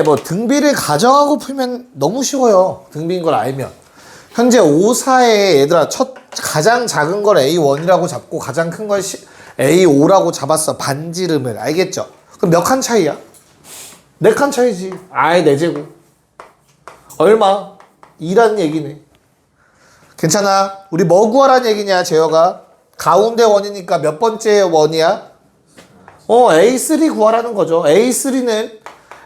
뭐 등비를 가정하고 풀면 너무 쉬워요. 등비인 걸 알면. 현재 5사에 얘들아 가장 작은 걸 A1이라고 잡고 가장 큰 걸 A5라고 잡았어. 반지름을. 알겠죠? 그럼 몇 칸 차이야? 4칸 차이지. 아예 4제곱. 얼마? 2라는 얘기네. 괜찮아. 우리 뭐 구하라는 얘기냐 재혁아? 가운데 원이니까 몇 번째 원이야? A3 구하라는 거죠. A3는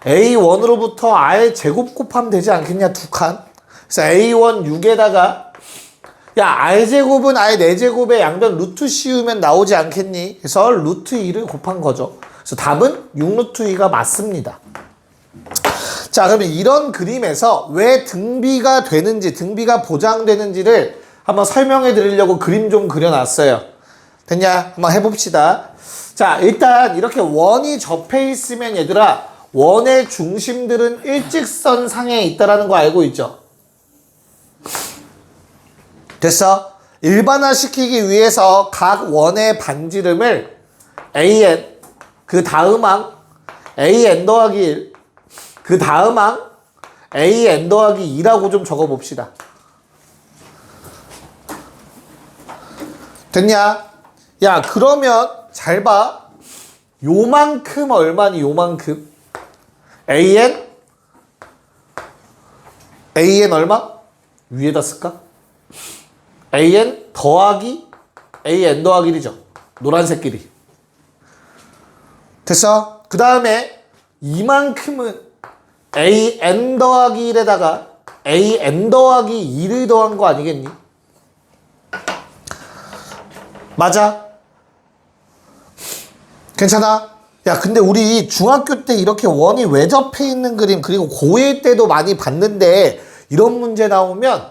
A1으로부터 R 제곱 곱하면 되지 않겠냐? 2칸. 그래서 A1 6에다가 야 R제곱은 R 4제곱에 양변 루트 씌우면 나오지 않겠니? 그래서 루트 2를 곱한 거죠. 그래서 답은 6루트 2가 맞습니다. 자, 그러면 이런 그림에서 왜 등비가 되는지, 등비가 보장되는지를 한번 설명해 드리려고 그림 좀 그려놨어요. 됐냐? 한번 해봅시다. 자, 일단 이렇게 원이 접해 있으면 얘들아 원의 중심들은 일직선상에 있다라는 거 알고 있죠? 됐어? 일반화시키기 위해서 각 원의 반지름을 AN, 그 다음항 AN 더하기 1, 그 다음항 AN 더하기 2라고 좀 적어봅시다. 됐냐? 야, 그러면 잘 봐. 요만큼 얼마니, 요만큼? AN 얼마? 위에다 쓸까? AN 더하기 AN 더하기 1이죠. 노란색 길이. 됐어? 그 다음에 이만큼은 AN 더하기 1에다가 AN 더하기 2를 더한 거 아니겠니? 맞아? 괜찮아? 야, 근데 우리 중학교 때 이렇게 원이 외접해 있는 그림, 그리고 고1 때도 많이 봤는데, 이런 문제 나오면,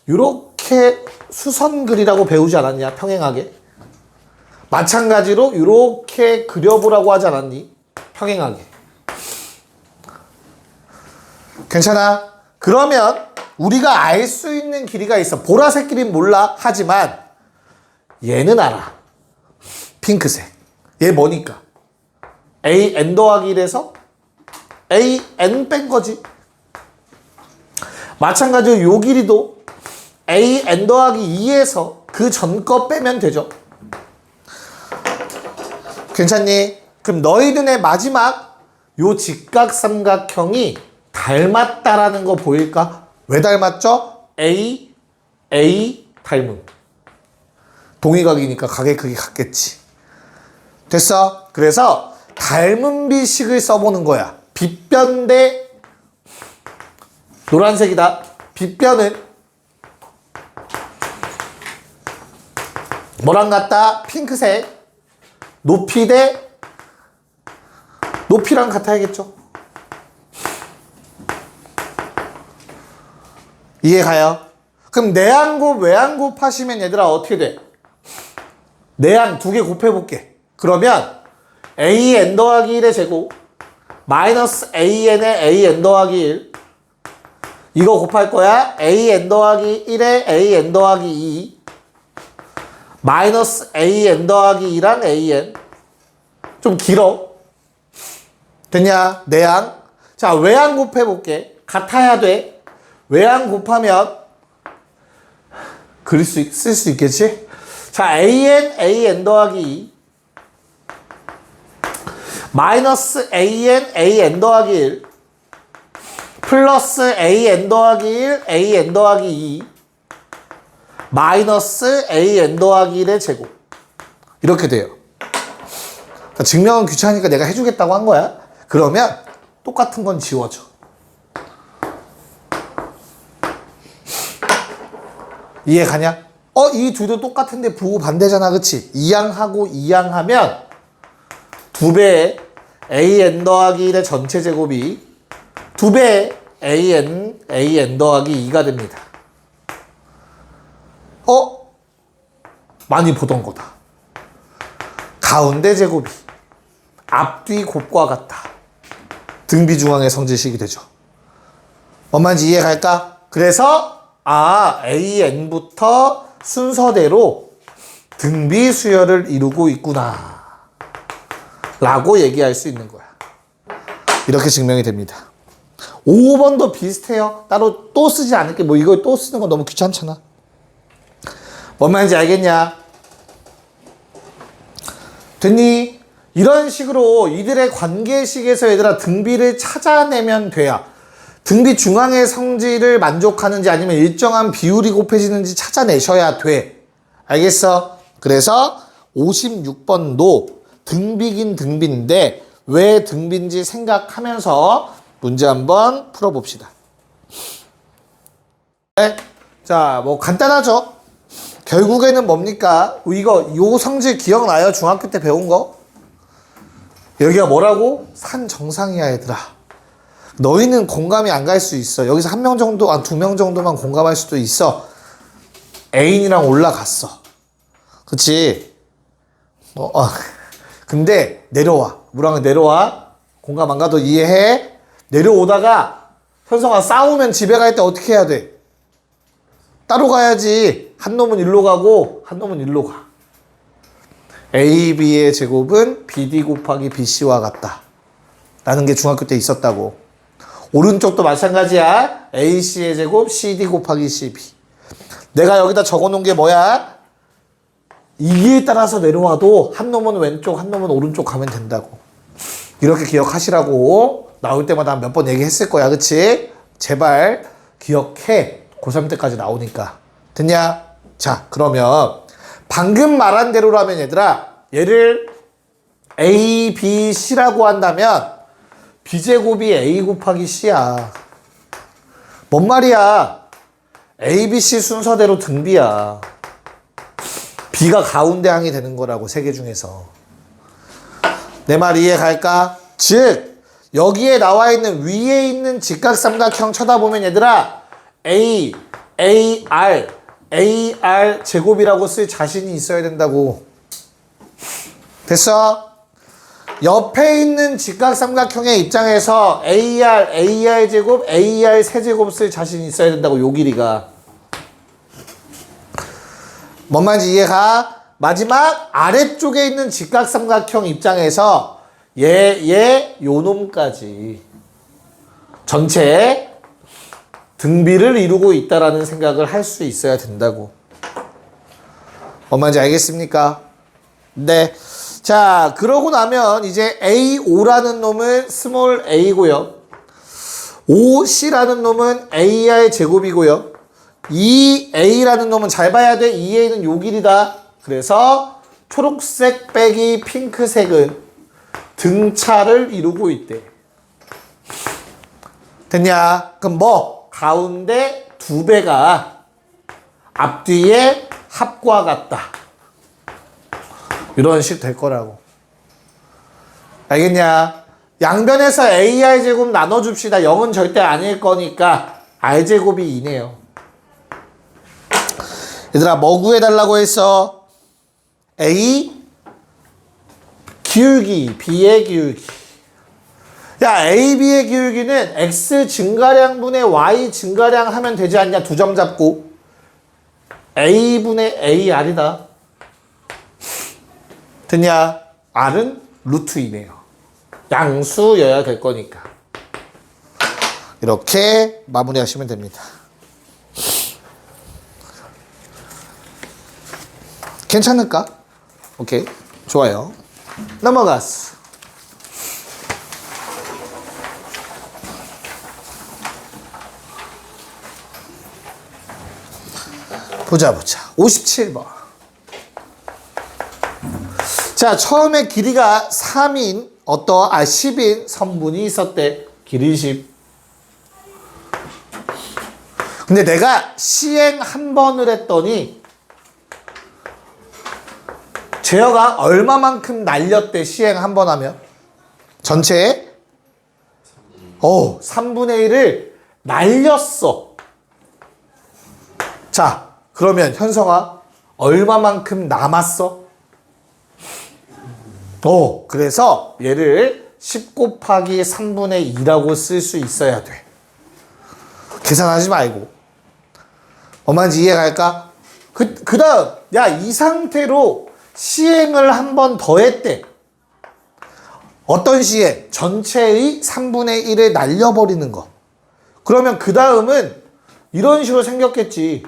이렇게 수선글이라고 배우지 않았냐? 평행하게. 마찬가지로, 이렇게 그려보라고 하지 않았니? 평행하게. 괜찮아? 그러면, 우리가 알 수 있는 길이가 있어. 보라색 길이는 몰라. 하지만, 얘는 알아. 핑크색. 얘 뭐니까? AN 더하기 1에서 AN 뺀 거지. 마찬가지로 요 길이도 AN 더하기 2에서 그 전 거 빼면 되죠. 괜찮니? 그럼 너희들의 마지막 요 직각삼각형이 닮았다라는 거 보일까? 왜 닮았죠? A 닮음. 동의각이니까 각의 크기 같겠지. 됐어? 그래서 닮은 비식을 써보는 거야. 빗변 대 노란색이다. 빗변은 뭐랑 같다? 핑크색. 높이 대 높이랑 같아야겠죠. 이해가요? 그럼 내항곱 외항곱 하시면 얘들아 어떻게 돼? 내항 2개 곱해볼게. 그러면 AN 더하기 1의 제곱 마이너스 AN의 AN 더하기 1 이거 곱할 거야. AN 더하기 1의 AN 더하기 2 마이너스 AN 더하기 2랑 AN 좀 길어. 됐냐? 내항. 자, 외항 곱해볼게. 같아야 돼. 외항 곱하면 쓸 수 있겠지? 자, AN 더하기 2 마이너스 AN 더하기 1 플러스 AN 더하기 1 AN 더하기 2 마이너스 AN 더하기 1의 제곱 이렇게 돼요. 그러니까 증명은 귀찮으니까 내가 해주겠다고 한 거야. 그러면 똑같은 건 지워져. 이해 가냐? 이 둘도 똑같은데 부호 반대잖아. 그치? 이항하고 이항하면 2배의 AN 더하기 1의 전체 제곱이 2배의 AN 더하기 2가 됩니다. 많이 보던 거다. 가운데 제곱이 앞뒤 곱과 같다. 등비중앙의 성질식이 되죠. 뭔 말인지 이해갈까? 그래서 AN부터 순서대로 등비 수열을 이루고 있구나 라고 얘기할 수 있는 거야. 이렇게 증명이 됩니다. 5번도 비슷해요. 따로 또 쓰지 않을게. 뭐 이거 또 쓰는 거 너무 귀찮잖아. 뭔 말인지 알겠냐? 됐니? 이런 식으로 이들의 관계식에서 얘들아 등비를 찾아내면 돼야. 등비 중앙의 성질을 만족하는지 아니면 일정한 비율이 곱해지는지 찾아내셔야 돼. 알겠어? 그래서 56번도 등비긴 등비인데 왜 등비인지 생각하면서 문제 한번 풀어봅시다. 네? 자, 뭐 간단하죠? 결국에는 뭡니까? 요 성질 기억나요? 중학교 때 배운 거? 여기가 뭐라고? 산 정상이야, 얘들아. 너희는 공감이 안 갈 수 있어. 여기서 한 명 정도, 2명 정도만 공감할 수도 있어. 애인이랑 올라갔어. 그치? 근데 내려와. 무랑은 내려와. 공감 안 가도 이해해. 내려오다가 현성아 싸우면 집에 갈 때 어떻게 해야 돼? 따로 가야지. 한 놈은 일로 가고 한 놈은 일로 가. AB의 제곱은 BD 곱하기 BC와 같다. 라는 게 중학교 때 있었다고. 오른쪽도 마찬가지야. AC의 제곱 CD 곱하기 CB. 내가 여기다 적어놓은 게 뭐야? 이에 따라서 내려와도 한 놈은 왼쪽 한 놈은 오른쪽 가면 된다고. 이렇게 기억하시라고. 나올 때마다 몇 번 얘기했을 거야. 그치? 제발 기억해. 고3 때까지 나오니까. 됐냐? 자, 그러면 방금 말한 대로라면 얘들아, 얘를 A, B, C라고 한다면 B제곱이 A 곱하기 C야. 뭔 말이야? A, B, C 순서대로 등비야. B가 가운데 항이 되는 거라고, 세 개 중에서. 내 말 이해 갈까? 즉, 여기에 나와 있는 위에 있는 직각삼각형 쳐다보면 얘들아, A, AR, AR 제곱이라고 쓸 자신이 있어야 된다고. 됐어? 옆에 있는 직각삼각형의 입장에서 AR, AR 제곱, AR 세제곱 쓸 자신이 있어야 된다고. 요 길이가. 뭔 말인지 이해가? 마지막 아래쪽에 있는 직각삼각형 입장에서 요 놈까지 전체 등비를 이루고 있다라는 생각을 할 수 있어야 된다고. 뭔 말인지 알겠습니까? 네. 자, 그러고 나면 이제 A5라는 놈은 스몰 a고요. 5C라는 놈은 AR 제곱이고요. 2A라는 놈은 잘 봐야 돼. 2A는 요 길이다. 그래서 초록색 빼기 핑크색은 등차를 이루고 있대. 됐냐? 그럼 뭐? 가운데 두 배가 앞뒤의 합과 같다. 이런 식 될 거라고. 알겠냐? 양변에서 AR제곱 나눠줍시다. 0은 절대 아닐 거니까 R제곱이 2네요. 얘들아, 뭐 구해달라고 했어? A 기울기, B의 기울기. 야, A, B의 기울기는 X 증가량분의 Y 증가량 하면 되지 않냐? 두 점 잡고. A분의 AR이다. 됐냐? R은 루트이네요. 양수여야 될 거니까. 이렇게 마무리하시면 됩니다. 괜찮을까? 오케이. 좋아요. 넘어갔어. 보자. 57번. 자, 처음에 길이가 3인 10인 선분이 있었대. 길이 10. 근데 내가 시행 한 번을 했더니 제어가 얼마만큼 날렸대, 시행 한 번 하면? 전체에? 3분의 1을 날렸어. 자, 그러면 현성아, 얼마만큼 남았어? 그래서 얘를 10 곱하기 3분의 2라고 쓸 수 있어야 돼. 계산하지 말고. 얼마인지 이해갈까? 그 다음, 야, 이 상태로 시행을 한 번 더 했대. 어떤 시행? 전체의 3분의 1을 날려버리는 거. 그러면 그 다음은 이런 식으로 생겼겠지.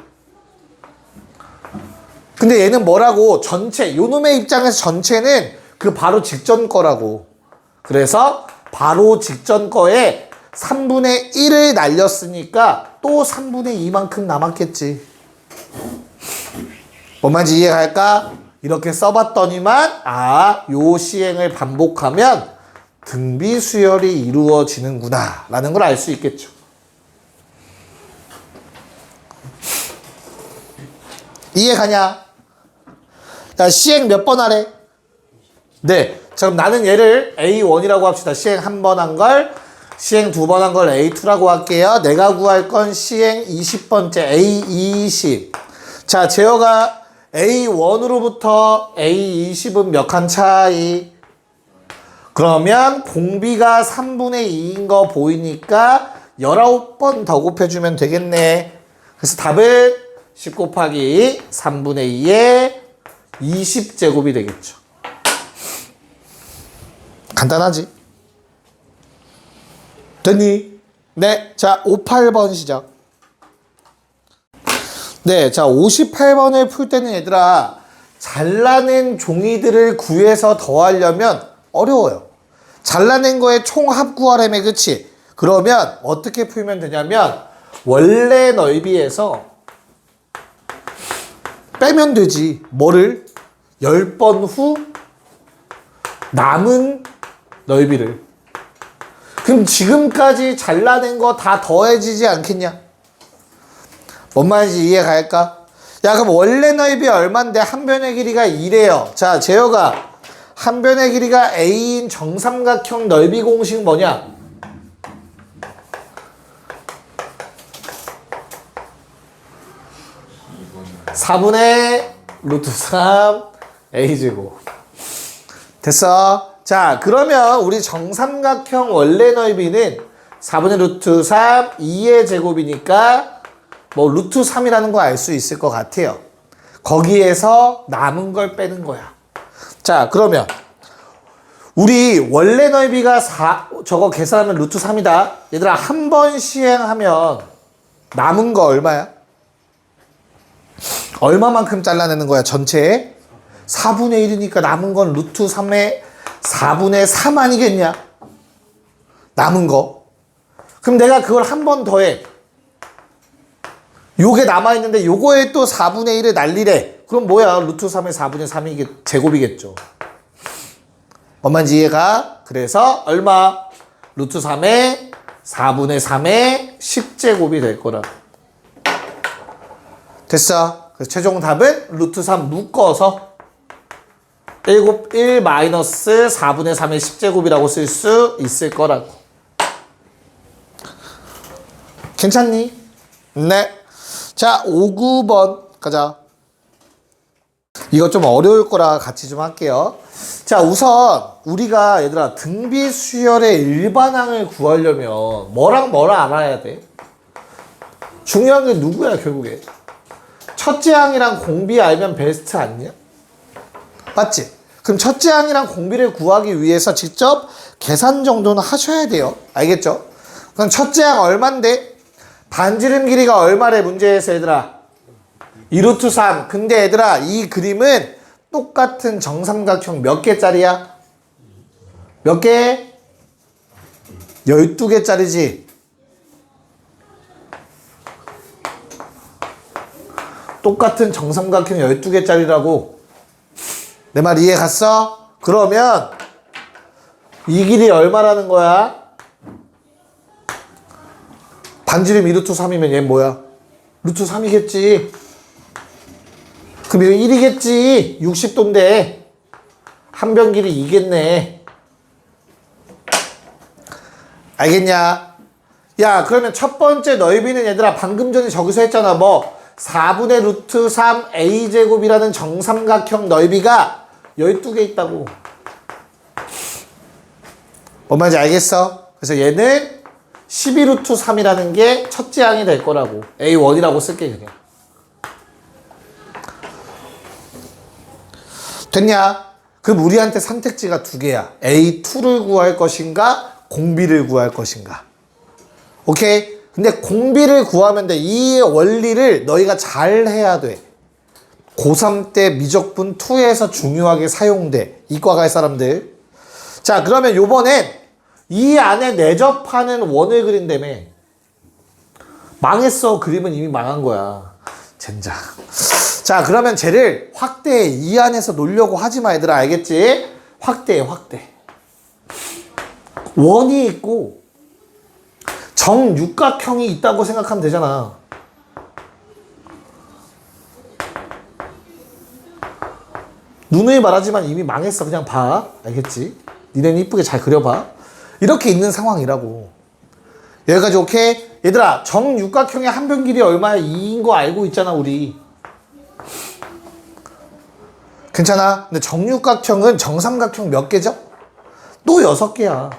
근데 얘는 뭐라고? 전체, 요놈의 입장에서 전체는 그 바로 직전 거라고. 그래서 바로 직전 거에 3분의 1을 날렸으니까 또 3분의 2만큼 남았겠지. 뭔 말인지 이해갈까? 이렇게 써봤더니만 요 시행을 반복하면 등비 수열이 이루어지는구나 라는 걸 알 수 있겠죠. 이해가냐? 자, 시행 몇 번 하래? 네. 자, 그럼 나는 얘를 A1이라고 합시다. 시행 한 번 한 걸, 시행 두 번 한 걸 A2라고 할게요. 내가 구할 건 시행 20번째 A20. 자, 제어가 A1으로부터 A20은 몇 칸 차이? 그러면 공비가 3분의 2인 거 보이니까 19번 더 곱해주면 되겠네. 그래서 답은 10 곱하기 3분의 2에 20제곱이 되겠죠. 간단하지? 됐니? 네. 자, 58번 시작. 네. 자, 58번을 풀 때는 얘들아, 잘라낸 종이들을 구해서 더하려면 어려워요. 잘라낸 거에 총합 구하라며, 그치? 그러면 어떻게 풀면 되냐면, 원래 넓이에서 빼면 되지. 뭐를? 10번 후 남은 넓이를. 그럼 지금까지 잘라낸 거 다 더해지지 않겠냐? 뭔 말인지 이해갈까? 야, 그럼 원래 넓이 얼만데 한 변의 길이가 2래요. 자, 재혁아, 한 변의 길이가 A인 정삼각형 넓이 공식 뭐냐? (4분의 루트 3) A제곱. 됐어? 자, 그러면 우리 정삼각형 원래 넓이는 4분의 루트 3, 2의 제곱이니까 뭐 루트 3이라는 거 알 수 있을 것 같아요. 거기에서 남은 걸 빼는 거야. 자, 그러면 우리 원래 넓이가 저거 계산하면 루트 3이다. 얘들아, 한 번 시행하면 남은 거 얼마야? 얼마만큼 잘라내는 거야, 전체에? 4분의 1이니까 남은 건 루트 3의 4분의 3 아니겠냐? 남은 거. 그럼 내가 그걸 한 번 더해. 요게 남아있는데 요거에 또 4분의 1을 날리래. 그럼 뭐야? 루트 3의 4분의 3이 제곱이겠죠. 뭔 말인지 이해가? 그래서 얼마? 루트 3의 4분의 3의 10제곱이 될 거라. 됐어? 그래서 최종 답은 루트 3 묶어서 1 마이너스 4분의 3의 10제곱이라고 쓸 수 있을 거라고. 괜찮니? 네. 자, 5, 9번 가자. 이거 좀 어려울 거라 같이 좀 할게요. 자, 우선 우리가 얘들아 등비 수열의 일반항을 구하려면 뭐랑 알아야 돼? 중요한 게 누구야 결국에? 첫째 항이랑 공비 알면 베스트 아니냐? 맞지? 그럼 첫째 항이랑 공비를 구하기 위해서 직접 계산 정도는 하셔야 돼요. 알겠죠? 그럼 첫째 항 얼만데? 반지름 길이가 얼마래 문제에서 얘들아? 2루트 3. 근데 얘들아 이 그림은 똑같은 정삼각형 몇 개짜리야? 몇 개? 12개짜리지. 똑같은 정삼각형 12개짜리라고. 내 말 이해 갔어? 그러면 이 길이 얼마라는 거야? 반지름 2루트 3이면 얘 뭐야? 루트 3이겠지. 그럼 이거 1이겠지. 60도인데 한 변 길이 2겠네. 알겠냐? 야, 그러면 첫 번째 넓이는 얘들아 방금 전에 저기서 했잖아. 뭐 4분의 루트 3 A제곱이라는 정삼각형 넓이가 12개 있다고. 뭔 말인지 알겠어? 그래서 얘는 12루트 3이라는 게 첫째 항이 될 거라고. A1이라고 쓸게 그냥. 됐냐? 그럼 우리한테 선택지가 두 개야. A2를 구할 것인가 공비를 구할 것인가. 오케이? 근데 공비를 구하면 돼. 이 원리를 너희가 잘 해야 돼. 고3 때 미적분 2에서 중요하게 사용돼. 이과 갈 사람들. 자, 그러면 요번엔 이 안에 내접하는 원을 그린다며. 망했어. 그림은 이미 망한 거야. 젠장. 자, 그러면 쟤를 확대해. 이 안에서 놓으려고 하지 마, 얘들아. 알겠지? 확대해, 확대. 원이 있고 정육각형이 있다고 생각하면 되잖아. 누누이 말하지만 이미 망했어. 그냥 봐. 알겠지? 니네는 이쁘게 잘 그려봐. 이렇게 있는 상황이라고. 여기까지 오케이? 얘들아, 정육각형의 한 변 길이 얼마야? 2인 거 알고 있잖아, 우리. 괜찮아? 근데 정육각형은 정삼각형 몇 개죠? 또 6개야.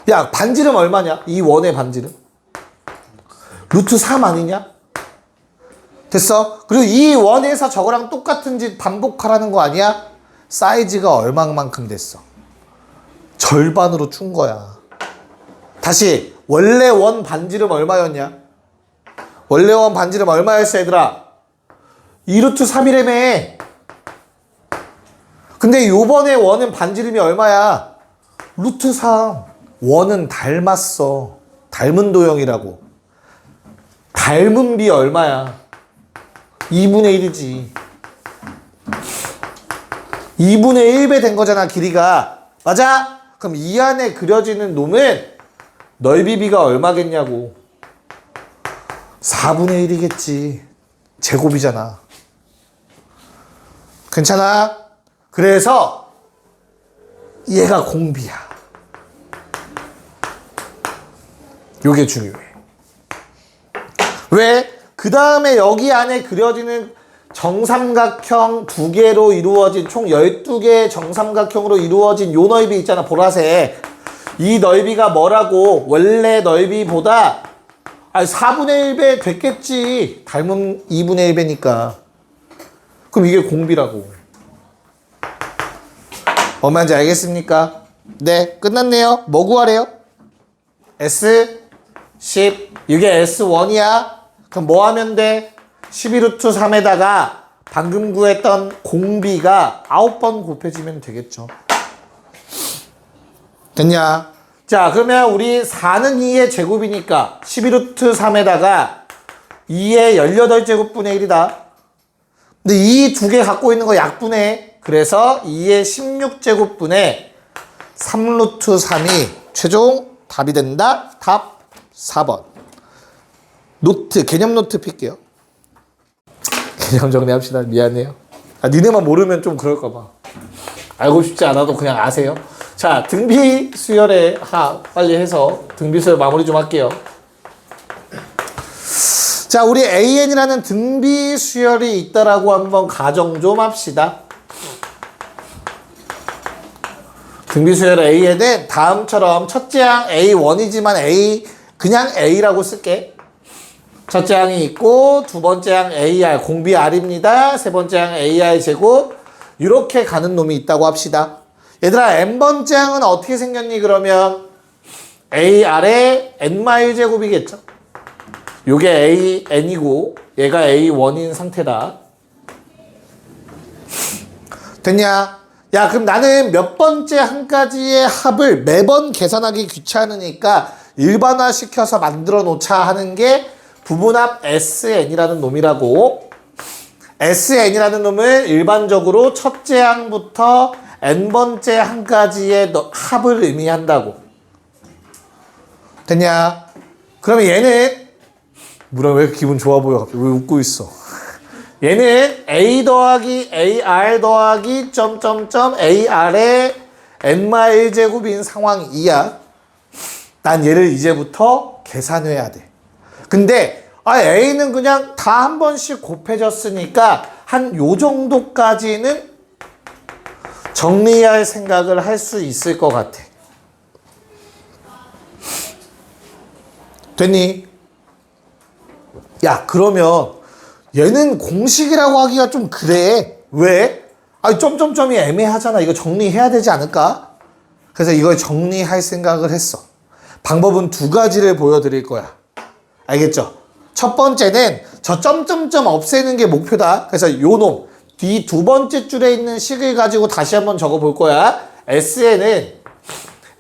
야, 반지름 얼마냐? 이 원의 반지름? 루트 3 아니냐? 됐어? 그리고 이 원에서 저거랑 똑같은 짓 반복하라는 거 아니야? 사이즈가 얼마만큼 됐어? 절반으로 준 거야. 다시 원래 원 반지름 얼마였냐? 원래 원 반지름 얼마였어, 얘들아? 2루트 3이라며. 근데 요번에 원은 반지름이 얼마야? 루트 3. 원은 닮았어. 닮은 도형이라고. 닮은 비 얼마야? 2분의 1이지. 2분의 1배 된 거잖아, 길이가. 맞아? 그럼 이 안에 그려지는 놈은 넓이 비가 얼마겠냐고. 4분의 1이겠지. 제곱이잖아. 괜찮아? 그래서 얘가 공비야. 요게 중요해. 왜? 그 다음에 여기 안에 그려지는 정삼각형 2개로 이루어진 총 12개의 정삼각형으로 이루어진 요 넓이 있잖아, 보라색. 이 넓이가 뭐라고? 원래 넓이보다 4분의 1배 됐겠지. 닮은 2분의 1배니까. 그럼 이게 공비라고. 얼마인지 알겠습니까? 네, 끝났네요. 뭐 구하래요? S 10. 이게 S1이야. 그럼 뭐 하면 돼? 12루트 3에다가 방금 구했던 공비가 9번 곱해지면 되겠죠. 됐냐? 자, 그러면 우리 4는 2의 제곱이니까 12루트 3에다가 2의 18제곱분의 1이다. 근데 이 두 개 갖고 있는 거 약분해. 그래서 2의 16제곱분의 3루트 3이 최종 답이 된다. 답 4번. 노트, 개념 노트 필게요. 개념 정리합시다. 미안해요. 니네만 모르면 좀 그럴까봐. 알고 싶지 않아도 그냥 아세요. 자, 등비 수열의 빨리 해서 등비 수열 마무리 좀 할게요. 자, 우리 AN이라는 등비 수열이 있다라고 한번 가정 좀 합시다. 등비 수열 AN은 다음처럼 첫째 항 A1이지만 그냥 A라고 쓸게. 첫째 항이 있고 두 번째 항 AR 공비 R입니다. 세 번째 항 AR 제곱 이렇게 가는 놈이 있다고 합시다. 얘들아, n번째 항은 어떻게 생겼니? 그러면 AR의 n 제곱이겠죠. 요게 AN이고 얘가 A1인 상태다. 됐냐? 야, 그럼 나는 몇 번째 항까지의 합을 매번 계산하기 귀찮으니까 일반화시켜서 만들어 놓자 하는 게 부분합 SN이라는 놈이라고. SN이라는 놈을 일반적으로 첫째 항부터 n번째 항까지의 합을 의미한다고. 됐냐? 그러면 얘는 뭐라, 왜 기분 좋아 보여? 갑자기 왜 웃고 있어? 얘는 A 더하기 AR 더하기 점점점 AR의 n-제곱인 상황이야. 난 얘를 이제부터 계산해야 돼. 근데 A는 그냥 다 한 번씩 곱해졌으니까 한 요 정도까지는 정리할 생각을 할 수 있을 것 같아. 됐니? 야, 그러면 얘는 공식이라고 하기가 좀 그래. 왜? 점점점이 애매하잖아. 이거 정리해야 되지 않을까? 그래서 이걸 정리할 생각을 했어. 방법은 두 가지를 보여드릴 거야. 알겠죠? 첫 번째는 저 점점점 없애는 게 목표다. 그래서 요 놈, 뒤 두 번째 줄에 있는 식을 가지고 다시 한번 적어 볼 거야. SN은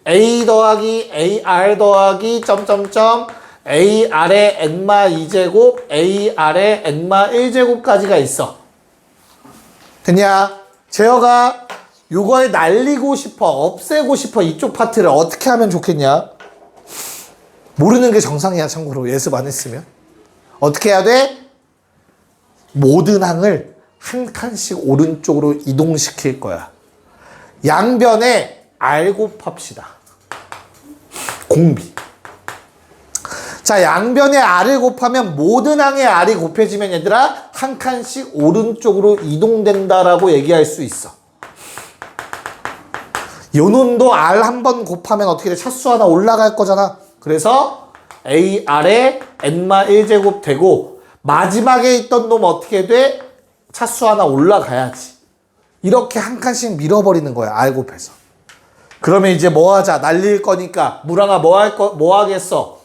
A 더하기 AR 더하기 점점점 AR의 N마 2제곱 AR의 N마 1제곱까지가 있어. 됐냐? 제어가 요걸 날리고 싶어, 없애고 싶어. 이쪽 파트를 어떻게 하면 좋겠냐? 모르는 게 정상이야. 참고로 예습 안 했으면 어떻게 해야 돼? 모든 항을 한 칸씩 오른쪽으로 이동시킬 거야. 양변에 R 곱합시다. 공비. 자, 양변에 R을 곱하면 모든 항에 R이 곱해지면 얘들아 한 칸씩 오른쪽으로 이동된다라고 얘기할 수 있어. 요 놈도 R 한 번 곱하면 어떻게 돼? 차수 하나 올라갈 거잖아. 그래서 AR에 N마 1제곱 되고 마지막에 있던 놈 어떻게 돼? 차수 하나 올라가야지. 이렇게 한 칸씩 밀어버리는 거야. R 곱해서. 그러면 이제 뭐 하자? 날릴 거니까. 무랑아 뭐 하겠어?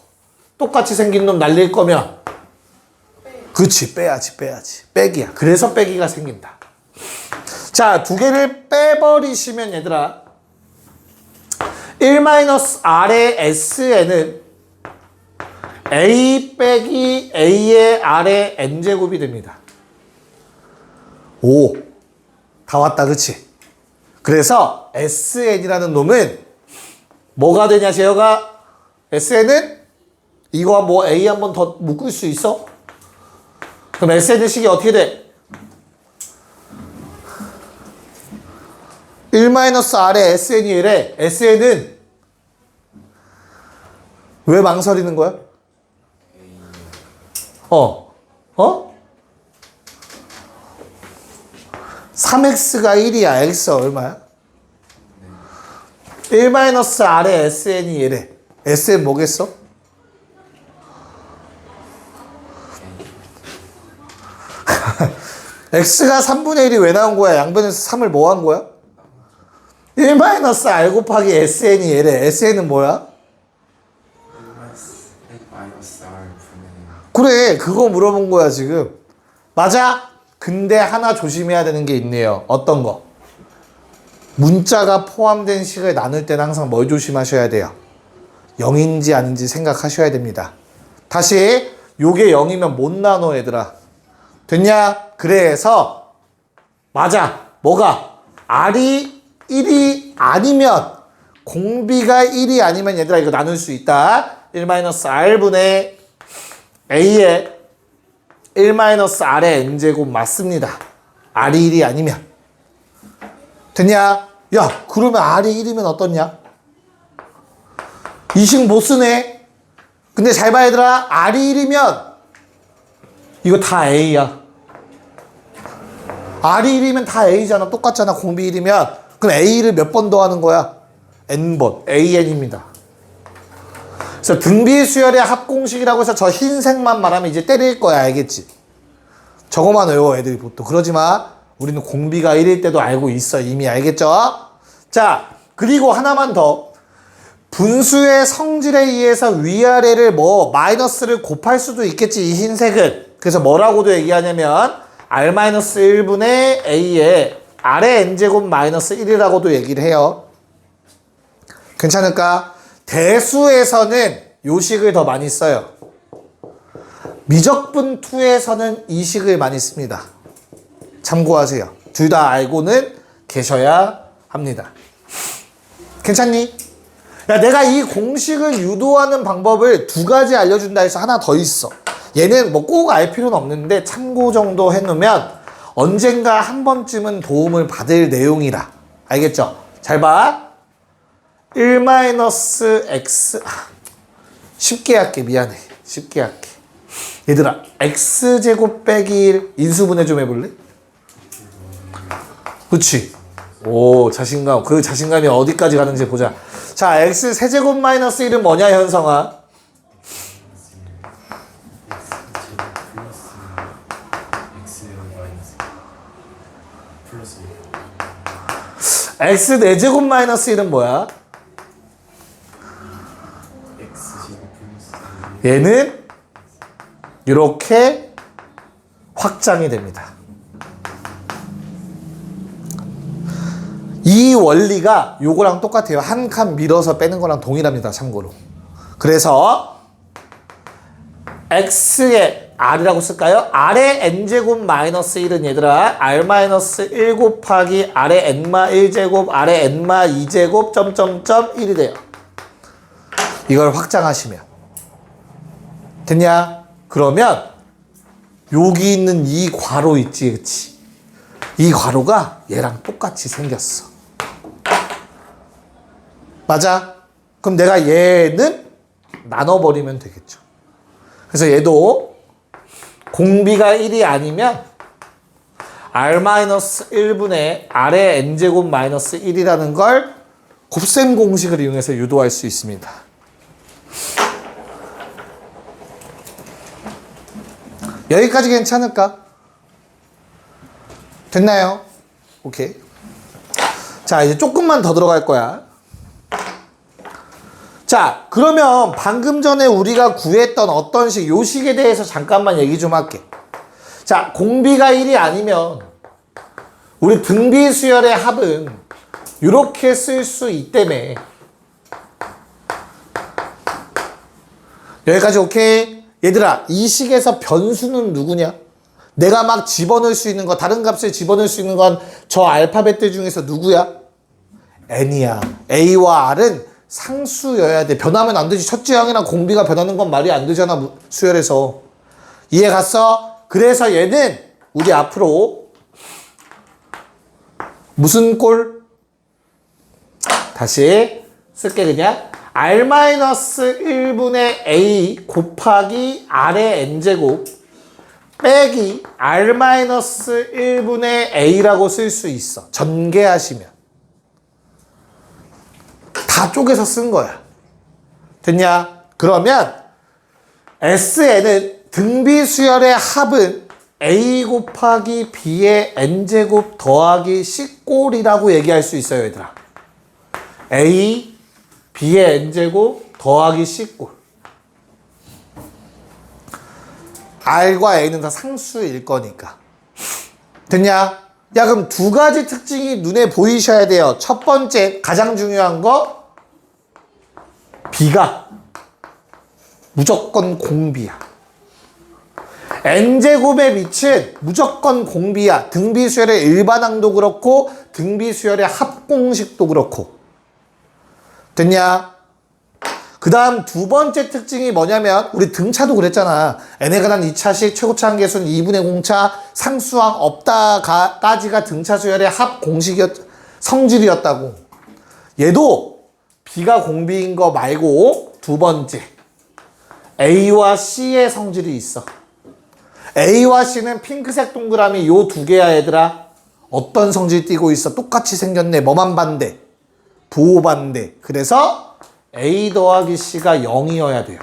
똑같이 생긴 놈 날릴 거면. 그치, 빼야지. 빼기야. 그래서 빼기가 생긴다. 자, 두 개를 빼버리시면 얘들아 1-R의 SN은 A 빼기 A의 R의 N제곱이 됩니다. 오, 다 왔다, 그치? 그래서 SN이라는 놈은 뭐가 되냐, 제어가? SN은 이거와 뭐 A 한 번 더 묶을 수 있어? 그럼 SN의 식이 어떻게 돼? 1-R의 SN이 이래. SN은 왜 망설이는 거야? 3x가 1이야. x 얼마야? 1-R의 SN이 이래. SN 뭐겠어? x가 3분의 1이 왜 나온 거야? 양변에서 3을 뭐 한 거야? 1-R 곱하기 SN이 이래. SN은 뭐야? 그래, 그거 물어본 거야 지금. 맞아? 근데 하나 조심해야 되는 게 있네요. 어떤 거? 문자가 포함된 식을 나눌 때는 항상 뭘 조심하셔야 돼요? 0인지 아닌지 생각하셔야 됩니다. 다시 요게 0이면 못 나눠 얘들아. 됐냐? 그래서 맞아. 뭐가? R이 1이 아니면 공비가 1이 아니면 얘들아 이거 나눌 수 있다. 1-R분의 A의 1-R의 N제곱 맞습니다. R이 1이 아니면. 됐냐? 야, 그러면 R이 1이면 어떻냐? 이 식 못 쓰네. 근데 잘 봐 얘들아. R이 1이면 이거 다 A야. R이 1이면 다 A잖아. 똑같잖아. 공비 1이면. 그럼 A를 몇 번 더하는 거야? N번. AN입니다. 그래서 등비 수열의 합공식이라고 해서 저 흰색만 말하면 이제 때릴 거야. 알겠지? 저거만 외워 애들이 보통. 그러지 마. 우리는 공비가 1일 때도 알고 있어. 이미 알겠죠? 자, 그리고 하나만 더. 분수의 성질에 의해서 위아래를 뭐 마이너스를 곱할 수도 있겠지. 이 흰색은. 그래서 뭐라고도 얘기하냐면 R-1분의 A의 R의 N제곱 마이너스 1이라고도 얘기를 해요. 괜찮을까? 대수에서는 요 식을 더 많이 써요. 미적분 2에서는 이 식을 많이 씁니다. 참고하세요. 둘 다 알고는 계셔야 합니다. 괜찮니? 야, 내가 이 공식을 유도하는 방법을 두 가지 알려준다 해서 하나 더 있어. 얘는 뭐 꼭 알 필요는 없는데 참고 정도 해놓으면 언젠가 한 번쯤은 도움을 받을 내용이라. 알겠죠? 잘 봐. 1-X 쉽게 할게. 미안해. 쉽게 할게. 얘들아, X제곱 빼기 1 인수분해 좀 해볼래? 그치? 오, 자신감. 그 자신감이 어디까지 가는지 보자. 자, X 세제곱 마이너스 1은 뭐냐, 현성아? X 4제곱 마이너스 1은 뭐야? 얘는 이렇게 확장이 됩니다. 이 원리가 요거랑 똑같아요. 한 칸 밀어서 빼는 거랑 동일합니다. 참고로. 그래서 x의 r이라고 쓸까요? r의 n제곱 마이너스 1은 얘들아 r 마이너스 1 곱하기 r의 n마 1제곱 r의 n마 2제곱 점점점 1이 돼요. 이걸 확장하시면 됐냐? 그러면 여기 있는 이 괄호 있지, 그치? 이 괄호가 얘랑 똑같이 생겼어. 맞아? 그럼 내가 얘는 나눠버리면 되겠죠. 그래서 얘도 공비가 1이 아니면 r-1분의 r의 n제곱 마이너스 1이라는 걸 곱셈 공식을 이용해서 유도할 수 있습니다. 여기까지 괜찮을까? 됐나요? 오케이. 자, 이제 조금만 더 들어갈 거야. 자, 그러면 방금 전에 우리가 구했던 어떤 식, 요 식에 대해서 잠깐만 얘기 좀 할게. 자, 공비가 1이 아니면 우리 등비수열의 합은 이렇게 쓸 수 있다며. 여기까지 오케이? 얘들아, 이 식에서 변수는 누구냐? 내가 막 집어넣을 수 있는 거, 다른 값을 집어넣을 수 있는 건 저 알파벳들 중에서 누구야? n이야. a와 r은 상수여야 돼. 변하면 안 되지. 첫째 항이랑 공비가 변하는 건 말이 안 되잖아. 수열에서. 이해 갔어? 그래서 얘는 우리 앞으로 무슨 꼴? 다시 쓸게 그냥. r-1분의 a 곱하기 r의 n제곱 빼기 r-1분의 a라고 쓸 수 있어. 전개하시면. 다 쪼개서 쓴 거야. 됐냐? 그러면 SN은 등비수열의 합은 A 곱하기 B의 N제곱 더하기 C꼴이라고 얘기할 수 있어요, 얘들아. A, B의 N제곱 더하기 C꼴. R과 A는 다 상수일 거니까. 됐냐? 야, 그럼 두 가지 특징이 눈에 보이셔야 돼요. 첫 번째, 가장 중요한 거, B가 무조건 공비야. n제곱의 밑은 무조건 공비야. 등비수열의 일반항도 그렇고 등비수열의 합공식도 그렇고. 됐냐? 그 다음 두 번째 특징이 뭐냐면 우리 등차도 그랬잖아. n에 관한 2차식 최고차 한계수는 2분의 공차 상수항 없다까지가 등차수열의 성질이었다고. 얘도 B가 공비인 거 말고 두 번째 A와 C의 성질이 있어. A와 C는 핑크색 동그라미 요 두 개야 얘들아. 어떤 성질 띄고 있어? 똑같이 생겼네. 뭐만 반대? 부호 반대. 그래서 A 더하기 C가 0이어야 돼요.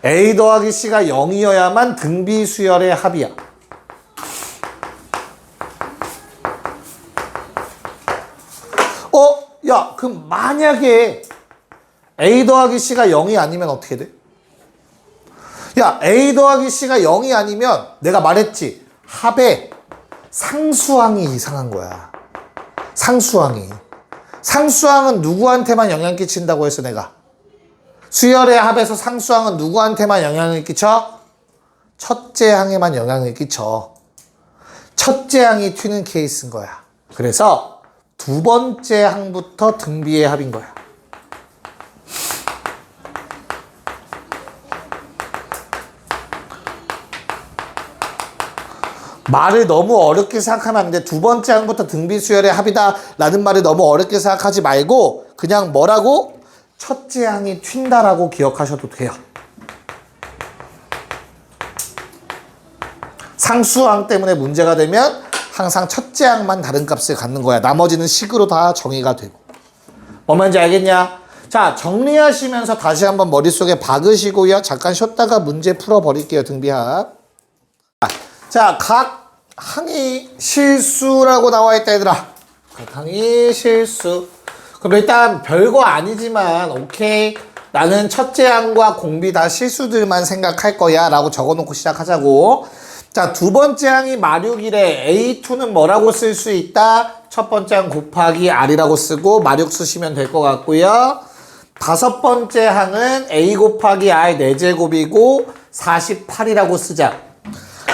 A 더하기 C가 0이어야만 등비수열의 합이야. 야, 그럼 만약에 A 더하기 C가 0이 아니면 어떻게 돼? 야, A 더하기 C가 0이 아니면 내가 말했지. 합의 상수항이 이상한 거야. 상수항이. 상수항은 누구한테만 영향 끼친다고 했어, 내가? 수열의 합에서 상수항은 누구한테만 영향을 끼쳐? 첫째 항에만 영향을 끼쳐. 첫째 항이 튀는 케이스인 거야. 그래서 두 번째 항부터 등비의 합인 거야. 말을 너무 어렵게 생각하면 안 돼. 두 번째 항부터 등비수열의 합이다 라는 말을 너무 어렵게 생각하지 말고 그냥 뭐라고? 첫째 항이 튄다라고 기억하셔도 돼요. 상수항 때문에 문제가 되면 항상 첫째 항만 다른 값을 갖는 거야. 나머지는 식으로 다 정의가 되고. 뭔 말인지 알겠냐? 자, 정리하시면서 다시 한번 머릿속에 박으시고요. 잠깐 쉬었다가 문제 풀어버릴게요. 등비합. 자, 각 항이 실수라고 나와 있다 얘들아. 각 항이 실수. 그럼 일단 별거 아니지만 오케이. 나는 첫째 항과 공비 다 실수들만 생각할 거야 라고 적어놓고 시작하자고. 자, 두 번째 항이 마륙이래. A2는 뭐라고 쓸 수 있다? 첫 번째 항 곱하기 R이라고 쓰고 마륙 쓰시면 될 것 같고요. 다섯 번째 항은 A 곱하기 R 4제곱이고 48이라고 쓰자.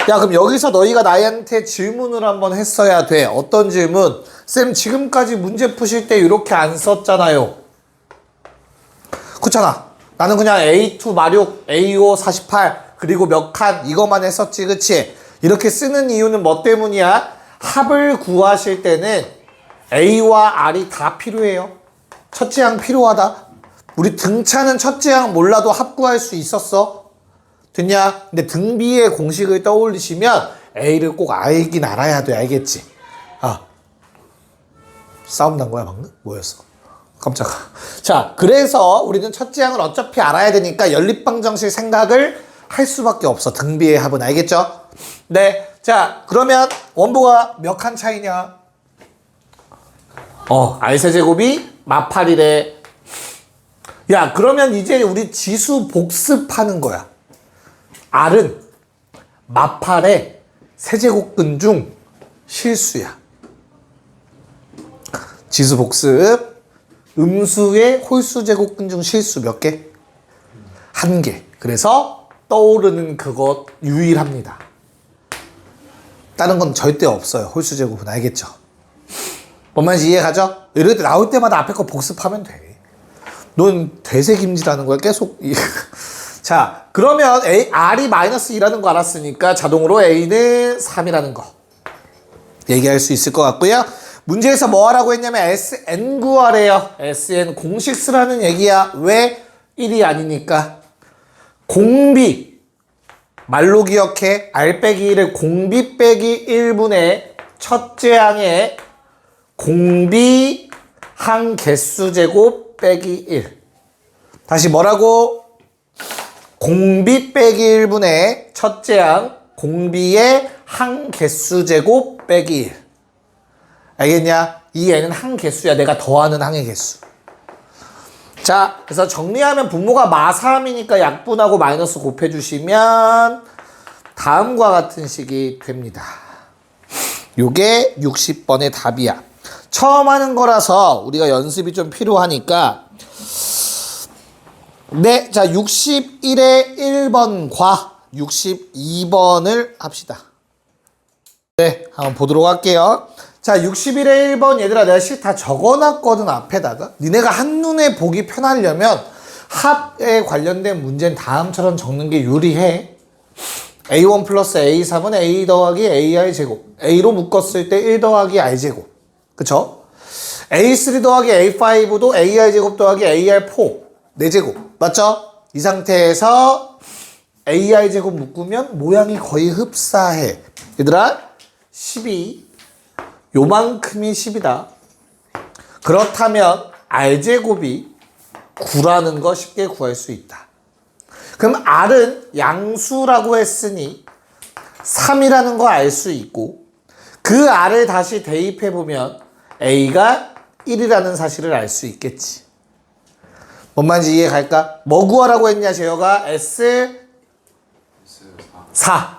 야, 그럼 여기서 너희가 나한테 질문을 한번 했어야 돼. 어떤 질문? 쌤, 지금까지 문제 푸실 때 이렇게 안 썼잖아요. 그렇잖아. 나는 그냥 A2 마륙, A5 48 그리고 몇 칸 이것만 했었지, 그치? 이렇게 쓰는 이유는 뭐 때문이야? 합을 구하실 때는 A와 R이 다 필요해요. 첫째 항 필요하다. 우리 등차는 첫째 항 몰라도 합 구할 수 있었어. 됐냐? 근데 등비의 공식을 떠올리시면 A를 꼭 알긴 알아야 돼. 알겠지? 아, 싸움 난 거야 방금? 뭐였어? 깜짝아. 자, 그래서 우리는 첫째 항을 어차피 알아야 되니까 연립방정식 생각을 할 수밖에 없어. 등비의 합은. 알겠죠? 네. 자, 그러면 원보가 몇 칸 차이냐? R세제곱이 마팔이래. 야, 그러면 이제 우리 지수 복습하는 거야. R은 마팔의 세제곱근 중 실수야. 지수 복습. 음수의 홀수 제곱근 중 실수 몇 개? 1개. 그래서 떠오르는 그것 유일합니다. 다른 건 절대 없어요. 홀수 제곱은. 알겠죠? 뭔 말인지 이해가죠? 이럴 때 나올 때마다 앞에 거 복습하면 돼. 넌 되새김질하는 거야 계속. 자, 그러면 R이 마이너스 2라는 거 알았으니까 자동으로 A는 3이라는 거 얘기할 수 있을 것 같고요. 문제에서 뭐 하라고 했냐면 SN 구하래요. SN 공식 쓰라는 얘기야. 왜? 1이 아니니까. 공비 말로 기억해. R 빼기 1을 공비 빼기 1분의 첫째 항의 공비 항 개수 제곱 빼기 1. 다시 뭐라고? 공비 빼기 1분의 첫째 항 공비의 항 개수 제곱 빼기 1. 알겠냐? 이 애는 항 개수야. 내가 더하는 항의 개수. 자, 그래서 정리하면 분모가 마3이니까 약분하고 마이너스 곱해주시면 다음과 같은 식이 됩니다. 요게 60번의 답이야. 처음 하는 거라서 우리가 연습이 좀 필요하니까. 네, 자, 61의 1번과 62번을 합시다. 네, 한번 보도록 할게요. 자, 61의 1번 얘들아, 내가 실 다 적어놨거든 앞에다가. 니네가 한눈에 보기 편하려면 합에 관련된 문제는 다음처럼 적는 게 유리해. A1 플러스 A3은 A 더하기 AR 제곱. A로 묶었을 때 1 더하기 R 제곱. 그쵸? A3 더하기 A5도 AR 제곱 더하기 AR4. 4제곱. 맞죠? 이 상태에서 AR 제곱 묶으면 모양이 거의 흡사해. 얘들아, 12. 요만큼이 10이다. 그렇다면 R제곱이 9라는 거 쉽게 구할 수 있다. 그럼 R은 양수라고 했으니 3이라는 거 알 수 있고 그 R을 다시 대입해보면 A가 1이라는 사실을 알 수 있겠지. 뭔 말인지 이해 갈까? 뭐 구하라고 했냐 재혁아? S4.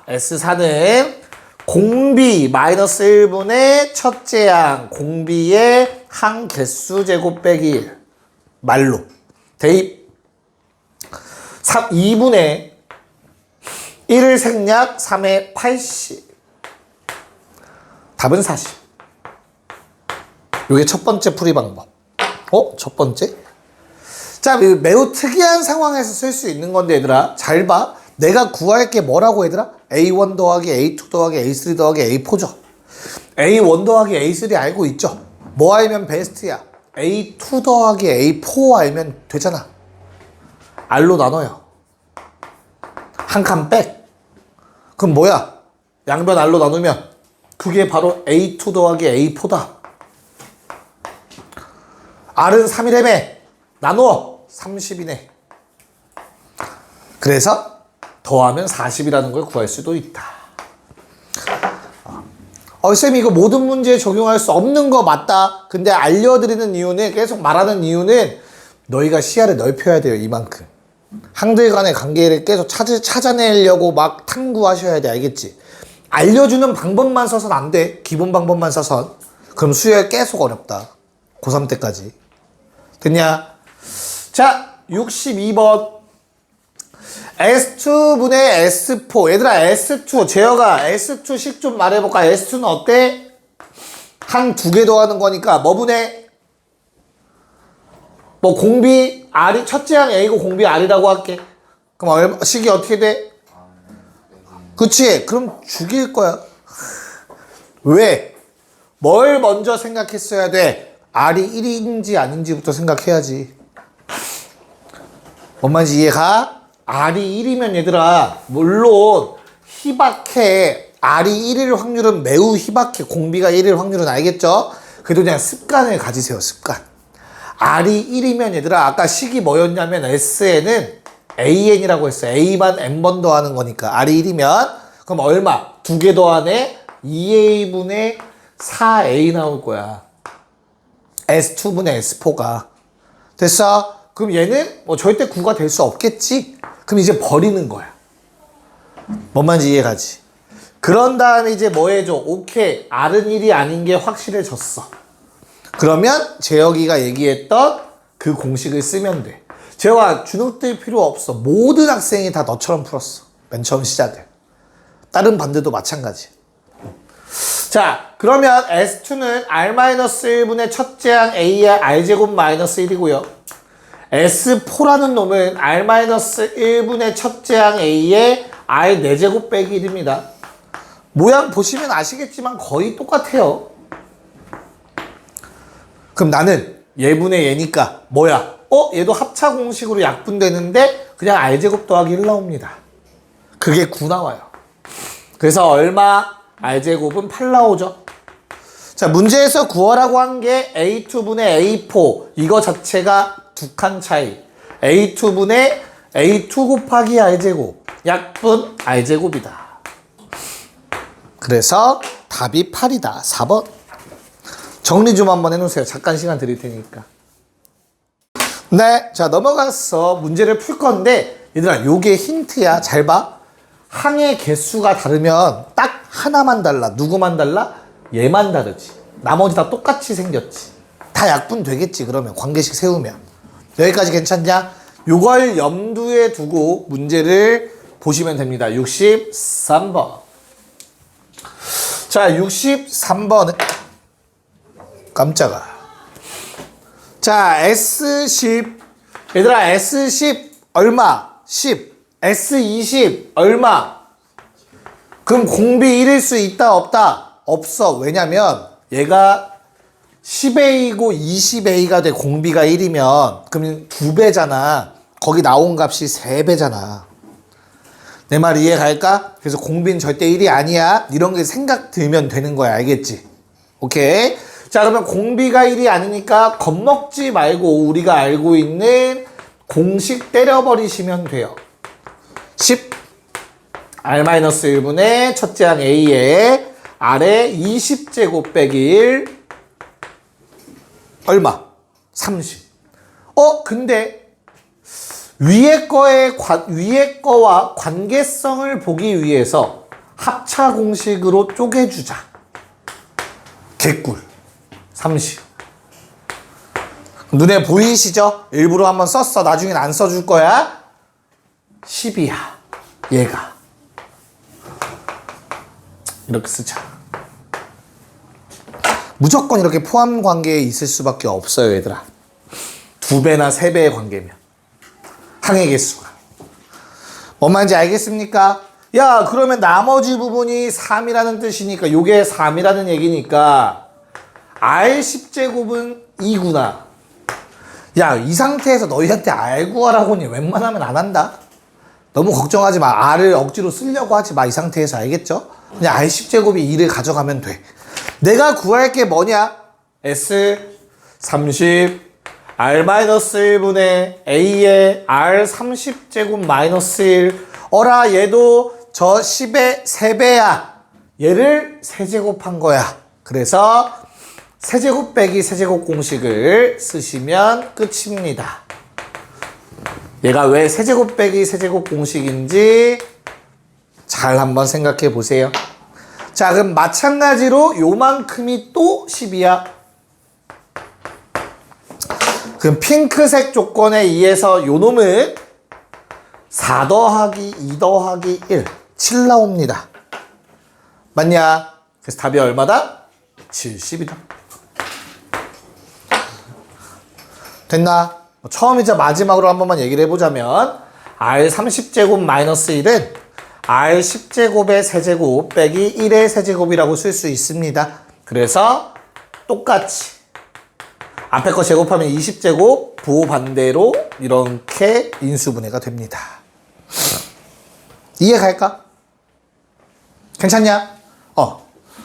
S4는 공비 마이너스 1분의 첫째 항 공비의 항 개수 제곱 빼기 1 말로 대입 2분의 1을 생략 3의 80 답은 40. 이게 첫 번째 풀이 방법. 첫 번째? 자, 매우 특이한 상황에서 쓸 수 있는 건데 얘들아 잘 봐. 내가 구할 게 뭐라고 얘들아? A1 더하기 A2 더하기 A3 더하기 A4죠. A1 더하기 A3 알고 있죠? 뭐 알면 베스트야? A2 더하기 A4 알면 되잖아. R로 나눠요. 한 칸 백. 그럼 뭐야? 양변 R로 나누면 그게 바로 A2 더하기 A4다. R은 3이라며. 나누어 30이네. 그래서 더하면 40이라는 걸 구할 수도 있다. 쌤이 이거 모든 문제에 적용할 수 없는 거 맞다. 근데 알려드리는 이유는, 계속 말하는 이유는 너희가 시야를 넓혀야 돼요. 이만큼. 항들 간의 관계를 계속 찾아내려고 막 탐구하셔야 돼. 알겠지? 알려주는 방법만 써선 안 돼. 기본 방법만 써선. 그럼 수열 계속 어렵다. 고3 때까지. 됐냐? 자, 62번. S2분의 S4. 얘들아, S2. 재혁아, S2식 좀 말해볼까? S2는 어때? 한 두 개 더하는 거니까 뭐 분의? 뭐 공비 R이 첫째 항 A고 공비 R이라고 할게. 그럼 식이 어떻게 돼? 그치? 그럼 죽일 거야. 왜? 뭘 먼저 생각했어야 돼? R이 1인지 아닌지부터 생각해야지. 뭔 말인지 이해가? R이 1이면 얘들아, 물론 희박해. R이 1일 확률은 매우 희박해. 공비가 1일 확률은 알겠죠? 그래도 그냥 습관을 가지세요. 습관. R이 1이면 얘들아, 아까 식이 뭐였냐면 S에는 AN이라고 했어요. A만 N번 더하는 거니까. R이 1이면 그럼 얼마? 두 개 더하네? 2A분의 4A 나올 거야. S2분의 S4가. 됐어? 그럼 얘는 뭐 절대 9가 될 수 없겠지? 그럼 이제 버리는 거야. 뭔 말인지 이해가지? 그런 다음에 이제 뭐 해줘? 오케이. R은 1이 아닌 게 확실해졌어. 그러면 재혁이가 얘기했던 그 공식을 쓰면 돼. 재혁아, 주눅들 필요 없어. 모든 학생이 다 너처럼 풀었어. 맨 처음 시작을. 다른 반들도 마찬가지. 자, 그러면 S2는 R-1분의 첫째 항 A의 R제곱 마이너스 1이고요. S4라는 놈은 R-1분의 첫째 항 A의 R 4제곱 빼기 1입니다. 모양 보시면 아시겠지만 거의 똑같아요. 그럼 나는 얘분의 얘니까 뭐야? 얘도 합차 공식으로 약분되는데 그냥 R제곱 더하기 1 나옵니다. 그게 9 나와요. 그래서 얼마? R제곱은 8 나오죠. 자, 문제에서 구하라고 한 게 A2분의 A4 이거 자체가 두 칸 차이. A2분의 A2 곱하기 R제곱 약분 R제곱이다. 그래서 답이 8이다. 4번. 정리 좀 한번 해놓으세요. 잠깐 시간 드릴 테니까. 네, 자 넘어가서 문제를 풀 건데 얘들아 요게 힌트야. 잘 봐. 항의 개수가 다르면 딱 하나만 달라. 누구만 달라? 얘만 다르지. 나머지 다 똑같이 생겼지. 다 약분 되겠지. 그러면 관계식 세우면. 여기까지 괜찮냐? 요걸 염두에 두고 문제를 보시면 됩니다. 63번. 자, 63번은 깜짝아. 자, S10. 얘들아, S10 얼마? 10. S20 얼마? 그럼 공비 1일 수 있다 없다? 없어. 왜냐면 얘가 10A고 20A가 돼. 공비가 1이면 그럼 2배잖아. 거기 나온 값이 3배잖아. 내 말 이해 갈까? 그래서 공비는 절대 1이 아니야. 이런 게 생각 들면 되는 거야. 알겠지? 오케이. 자, 그러면 공비가 1이 아니니까 겁먹지 말고 우리가 알고 있는 공식 때려버리시면 돼요. 10 R-1분의 첫째 항 A에 R에 20제곱 빼기 1 얼마? 30. 근데 위에 거와 관계성을 보기 위해서 합차 공식으로 쪼개주자. 개꿀. 30. 눈에 보이시죠? 일부러 한번 썼어. 나중엔 안 써줄 거야. 10이야. 얘가. 이렇게 쓰자. 무조건 이렇게 포함 관계에 있을 수밖에 없어요, 얘들아. 2배나 3배의 관계면. 항의 개수가. 뭔 말인지 알겠습니까? 야, 그러면 나머지 부분이 3이라는 뜻이니까 요게 3이라는 얘기니까 R10제곱은 2구나. 야, 이 상태에서 너희한테 R 구하라고니 웬만하면 안 한다. 너무 걱정하지 마. R을 억지로 쓰려고 하지 마. 이 상태에서 알겠죠? 그냥 R10제곱이 2를 가져가면 돼. 내가 구할 게 뭐냐? S30 R-1분의 A의 R30제곱 마이너스 1 어라 얘도 저 10의 3배야. 얘를 세제곱한 거야. 그래서 세제곱 빼기 세제곱 공식을 쓰시면 끝입니다. 얘가 왜 세제곱 빼기 세제곱 공식인지 잘 한번 생각해 보세요. 자, 그럼 마찬가지로 요만큼이 또 10이야. 그럼 핑크색 조건에 의해서 요 놈은 4 더하기 2 더하기 1, 7 나옵니다. 맞냐? 그래서 답이 얼마다? 70이다. 됐나? 처음이자 마지막으로 한 번만 얘기를 해보자면 R 30제곱 마이너스 1은 R 10제곱의 세제곱 빼기 1의 세제곱이라고 쓸 수 있습니다. 그래서 똑같이 앞에 거 제곱하면 20제곱, 부호 반대로 이렇게 인수분해가 됩니다. 이해 갈까? 괜찮냐?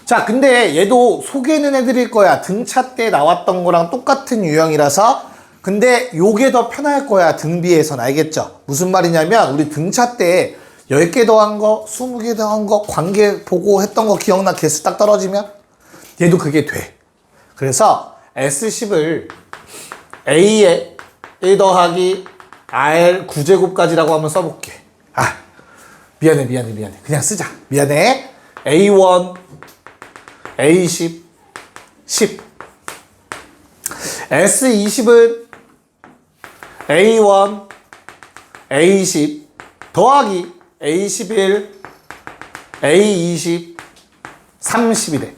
자, 근데 얘도 소개는 해드릴 거야. 등차 때 나왔던 거랑 똑같은 유형이라서. 근데 요게 더 편할 거야. 등비에선. 알겠죠? 무슨 말이냐면 우리 등차 때 10개 더한 거, 20개 더한 거, 관계 보고 했던 거 기억나? 개수 딱 떨어지면? 얘도 그게 돼. 그래서 S10을 A에 1 더하기 R 9제곱까지라고 한번 써볼게. 미안해. 그냥 쓰자. 미안해. A1, A10, 10. S20은 A1, A10 더하기 A11, A20, 30이래.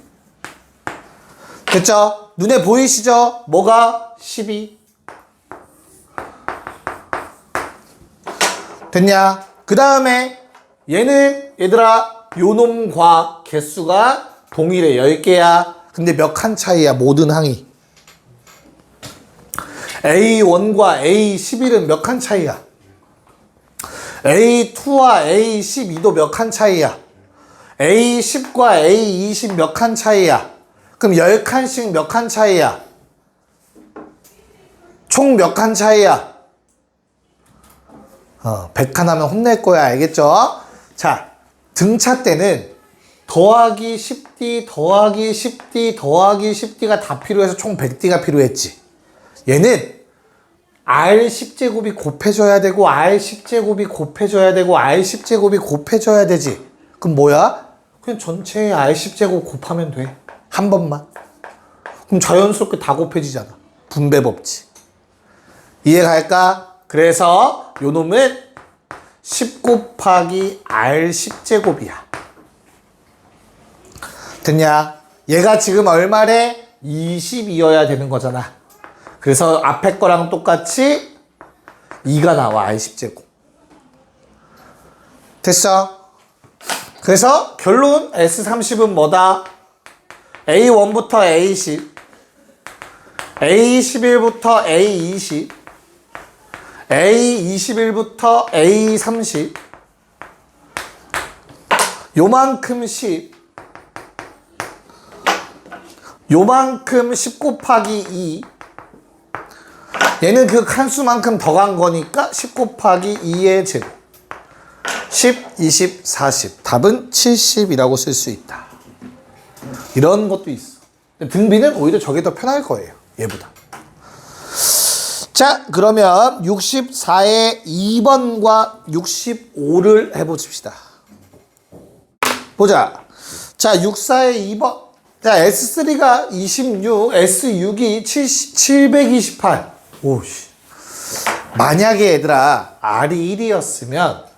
됐죠? 눈에 보이시죠? 뭐가 12. 됐냐? 그 다음에 얘는 얘들아 요 놈과 개수가 동일해. 10개야. 근데 몇 칸 차이야? 모든 항이. A1과 A11은 몇 칸 차이야? A2와 A12도 몇 칸 차이야? A10과 A20 몇 칸 차이야? 그럼 10칸씩 몇 칸 차이야? 총 몇 칸 차이야? 100칸 하면 혼낼 거야. 알겠죠? 자, 등차 때는 더하기 10D, 더하기 10D, 더하기 10D가 다 필요해서 총 100D가 필요했지. 얘는 R 10제곱이 곱해줘야 되고 R 10제곱이 곱해줘야 되고 R 10제곱이 곱해줘야 되지. 그럼 뭐야? 그냥 전체에 R 10제곱 곱하면 돼. 한 번만. 그럼 자연스럽게 다 곱해지잖아. 분배 법칙. 이해 갈까? 그래서 요 놈은 10 곱하기 R 10제곱이야. 됐냐? 얘가 지금 얼마래? 20이어야 되는 거잖아. 그래서 앞에 거랑 똑같이 2가 나와. R 10제곱. 됐어? 그래서 결론 S30은 뭐다? A1부터 A10, A11부터 A20, A21부터 A30, 요만큼 10, 요만큼 10 곱하기 2, 얘는 그 칸수만큼 더 간 거니까 10 곱하기 2의 제곱. 10, 20, 40. 답은 70이라고 쓸 수 있다. 이런 것도 있어. 등비는 오히려 저게 더 편할 거예요. 얘보다. 자, 그러면 64의 2번과 65를 해보십시다. 보자. 자, 64의 2번. 자, S3가 26, S6이 728. 오씨. 만약에 얘들아, R이 1이었으면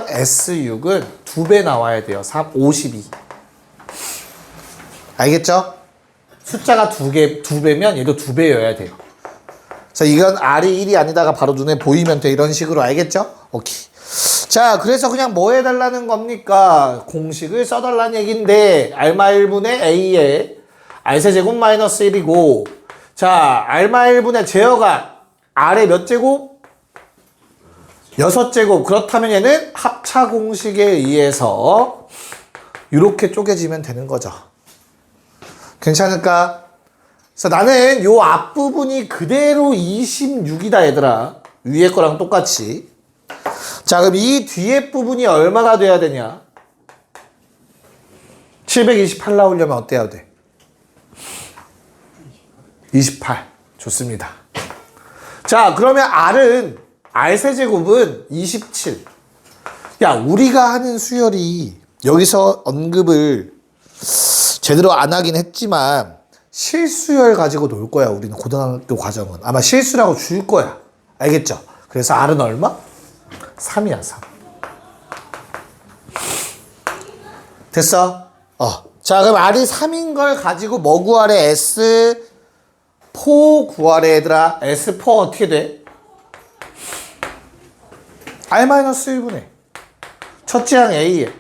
S6은 2배 나와야 돼요. 52. 알겠죠? 숫자가 2배면 얘도 2배여야 돼요. 그래서 이건 R이 1이 아니다가 바로 눈에 보이면 돼. 이런 식으로. 알겠죠? 오케이. 자, 그래서 그냥 뭐 해달라는 겁니까? 공식을 써달라는 얘기인데, R-1분의 A에 R세제곱 마이너스 1이고, 자, R-1분의 제어가 R의 몇 제곱? 6제곱. 그렇다면 얘는 합차 공식에 의해서 이렇게 쪼개지면 되는 거죠. 괜찮을까? 그래서 나는 요 앞부분이 그대로 26이다, 얘들아. 위에 거랑 똑같이. 자, 그럼 이 뒤에 부분이 얼마가 돼야 되냐? 728 나오려면 어때야 돼? 28. 좋습니다. 자, 그러면 R은 R세제곱은 27. 야, 우리가 하는 수열이 여기서 언급을 제대로 안 하긴 했지만 실수열 가지고 놀 거야. 우리는 고등학교 과정은. 아마 실수라고 줄 거야. 알겠죠? 그래서 R은 얼마? 3이야, 3. 됐어? 자, 그럼 R이 3인 걸 가지고 뭐 구하래? S4 구하래, 얘들아. S4 어떻게 돼? R-1분의 첫째 항 A에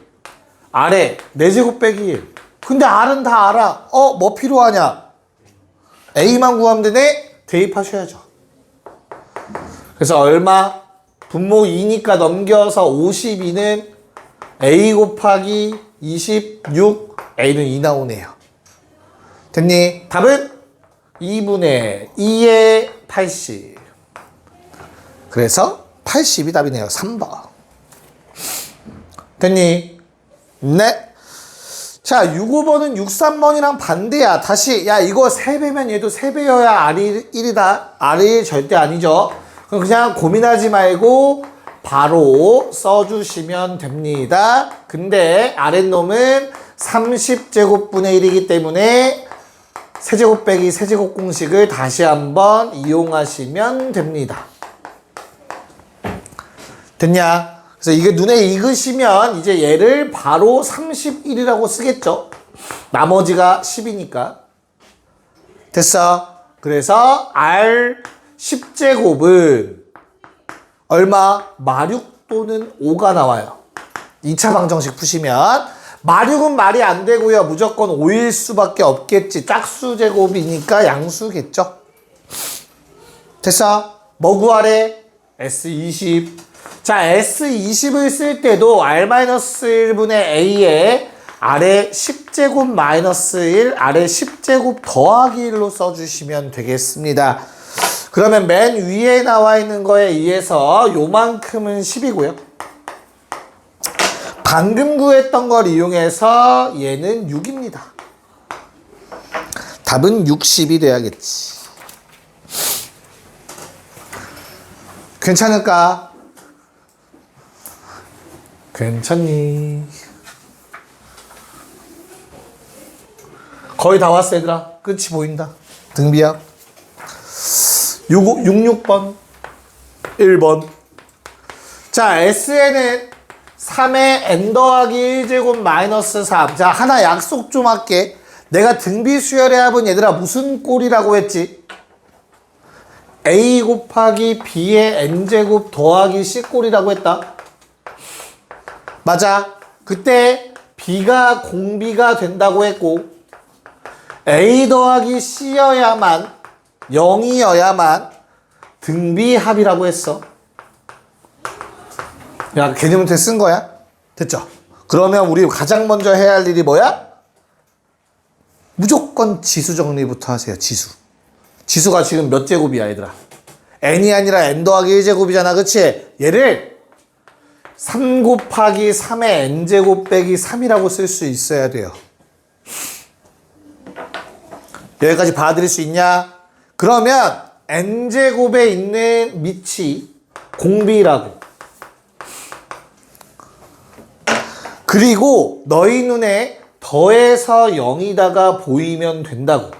R에 4제곱 빼기 1. 근데 R은 다 알아. 뭐 필요하냐? A만 구하면 되네? 대입하셔야죠. 그래서 얼마? 분모 2니까 넘겨서 52는 A 곱하기 26, A는 2 나오네요. 됐니? 답은 2분의 2의 80. 그래서 80이 답이네요. 3번. 됐니? 네. 자, 6, 5번은 6, 3번이랑 반대야. 다시, 야, 이거 3배면 얘도 3배여야 R이 1이다. R이 절대 아니죠. 그럼 그냥 고민하지 말고 바로 써주시면 됩니다. 근데 아랫놈은 30제곱분의 1이기 때문에 세제곱 빼기 세제곱 공식을 다시 한번 이용하시면 됩니다. 됐냐? 그래서 이게 눈에 익으시면 이제 얘를 바로 31이라고 쓰겠죠. 나머지가 10이니까. 됐어. 그래서 R 10제곱은 얼마? 마륙 또는 5가 나와요. 2차 방정식 푸시면 마륙은 말이 안 되고요. 무조건 5일 수밖에 없겠지. 짝수 제곱이니까 양수겠죠. 됐어. 뭐 구하래? S20. 자, S20을 쓸 때도 R-1분의 A에 아래 10제곱 마이너스 1, 아래 10제곱 더하기 1로 써주시면 되겠습니다. 그러면 맨 위에 나와 있는 거에 의해서 요만큼은 10이고요. 방금 구했던 걸 이용해서 얘는 6입니다. 답은 60이 돼야겠지. 괜찮을까? 괜찮니? 거의 다 왔어, 얘들아. 끝이 보인다. 등비야. 66번 1번. 자, S에는 3의 n 더하기 1제곱 마이너스 3. 자, 하나 약속 좀 할게. 내가 등비 수열의 합은 얘들아 무슨 꼴이라고 했지? A 곱하기 B의 n제곱 더하기 C 꼴이라고 했다. 맞아. 그때 B가 공비가 된다고 했고 A 더하기 C여야만 0이어야만 등비합이라고 했어. 야, 개념은 쓴 거야? 됐죠? 그러면 우리 가장 먼저 해야 할 일이 뭐야? 무조건 지수 정리부터 하세요. 지수. 지수가 지금 몇 제곱이야, 얘들아? n이 아니라 n 더하기 1제곱이잖아. 그치? 얘를 3 곱하기 3의 n제곱 빼기 3이라고 쓸 수 있어야 돼요. 여기까지 봐드릴 수 있냐? 그러면 n제곱에 있는 밑이 공비라고. 그리고 너희 눈에 더해서 0이다가 보이면 된다고.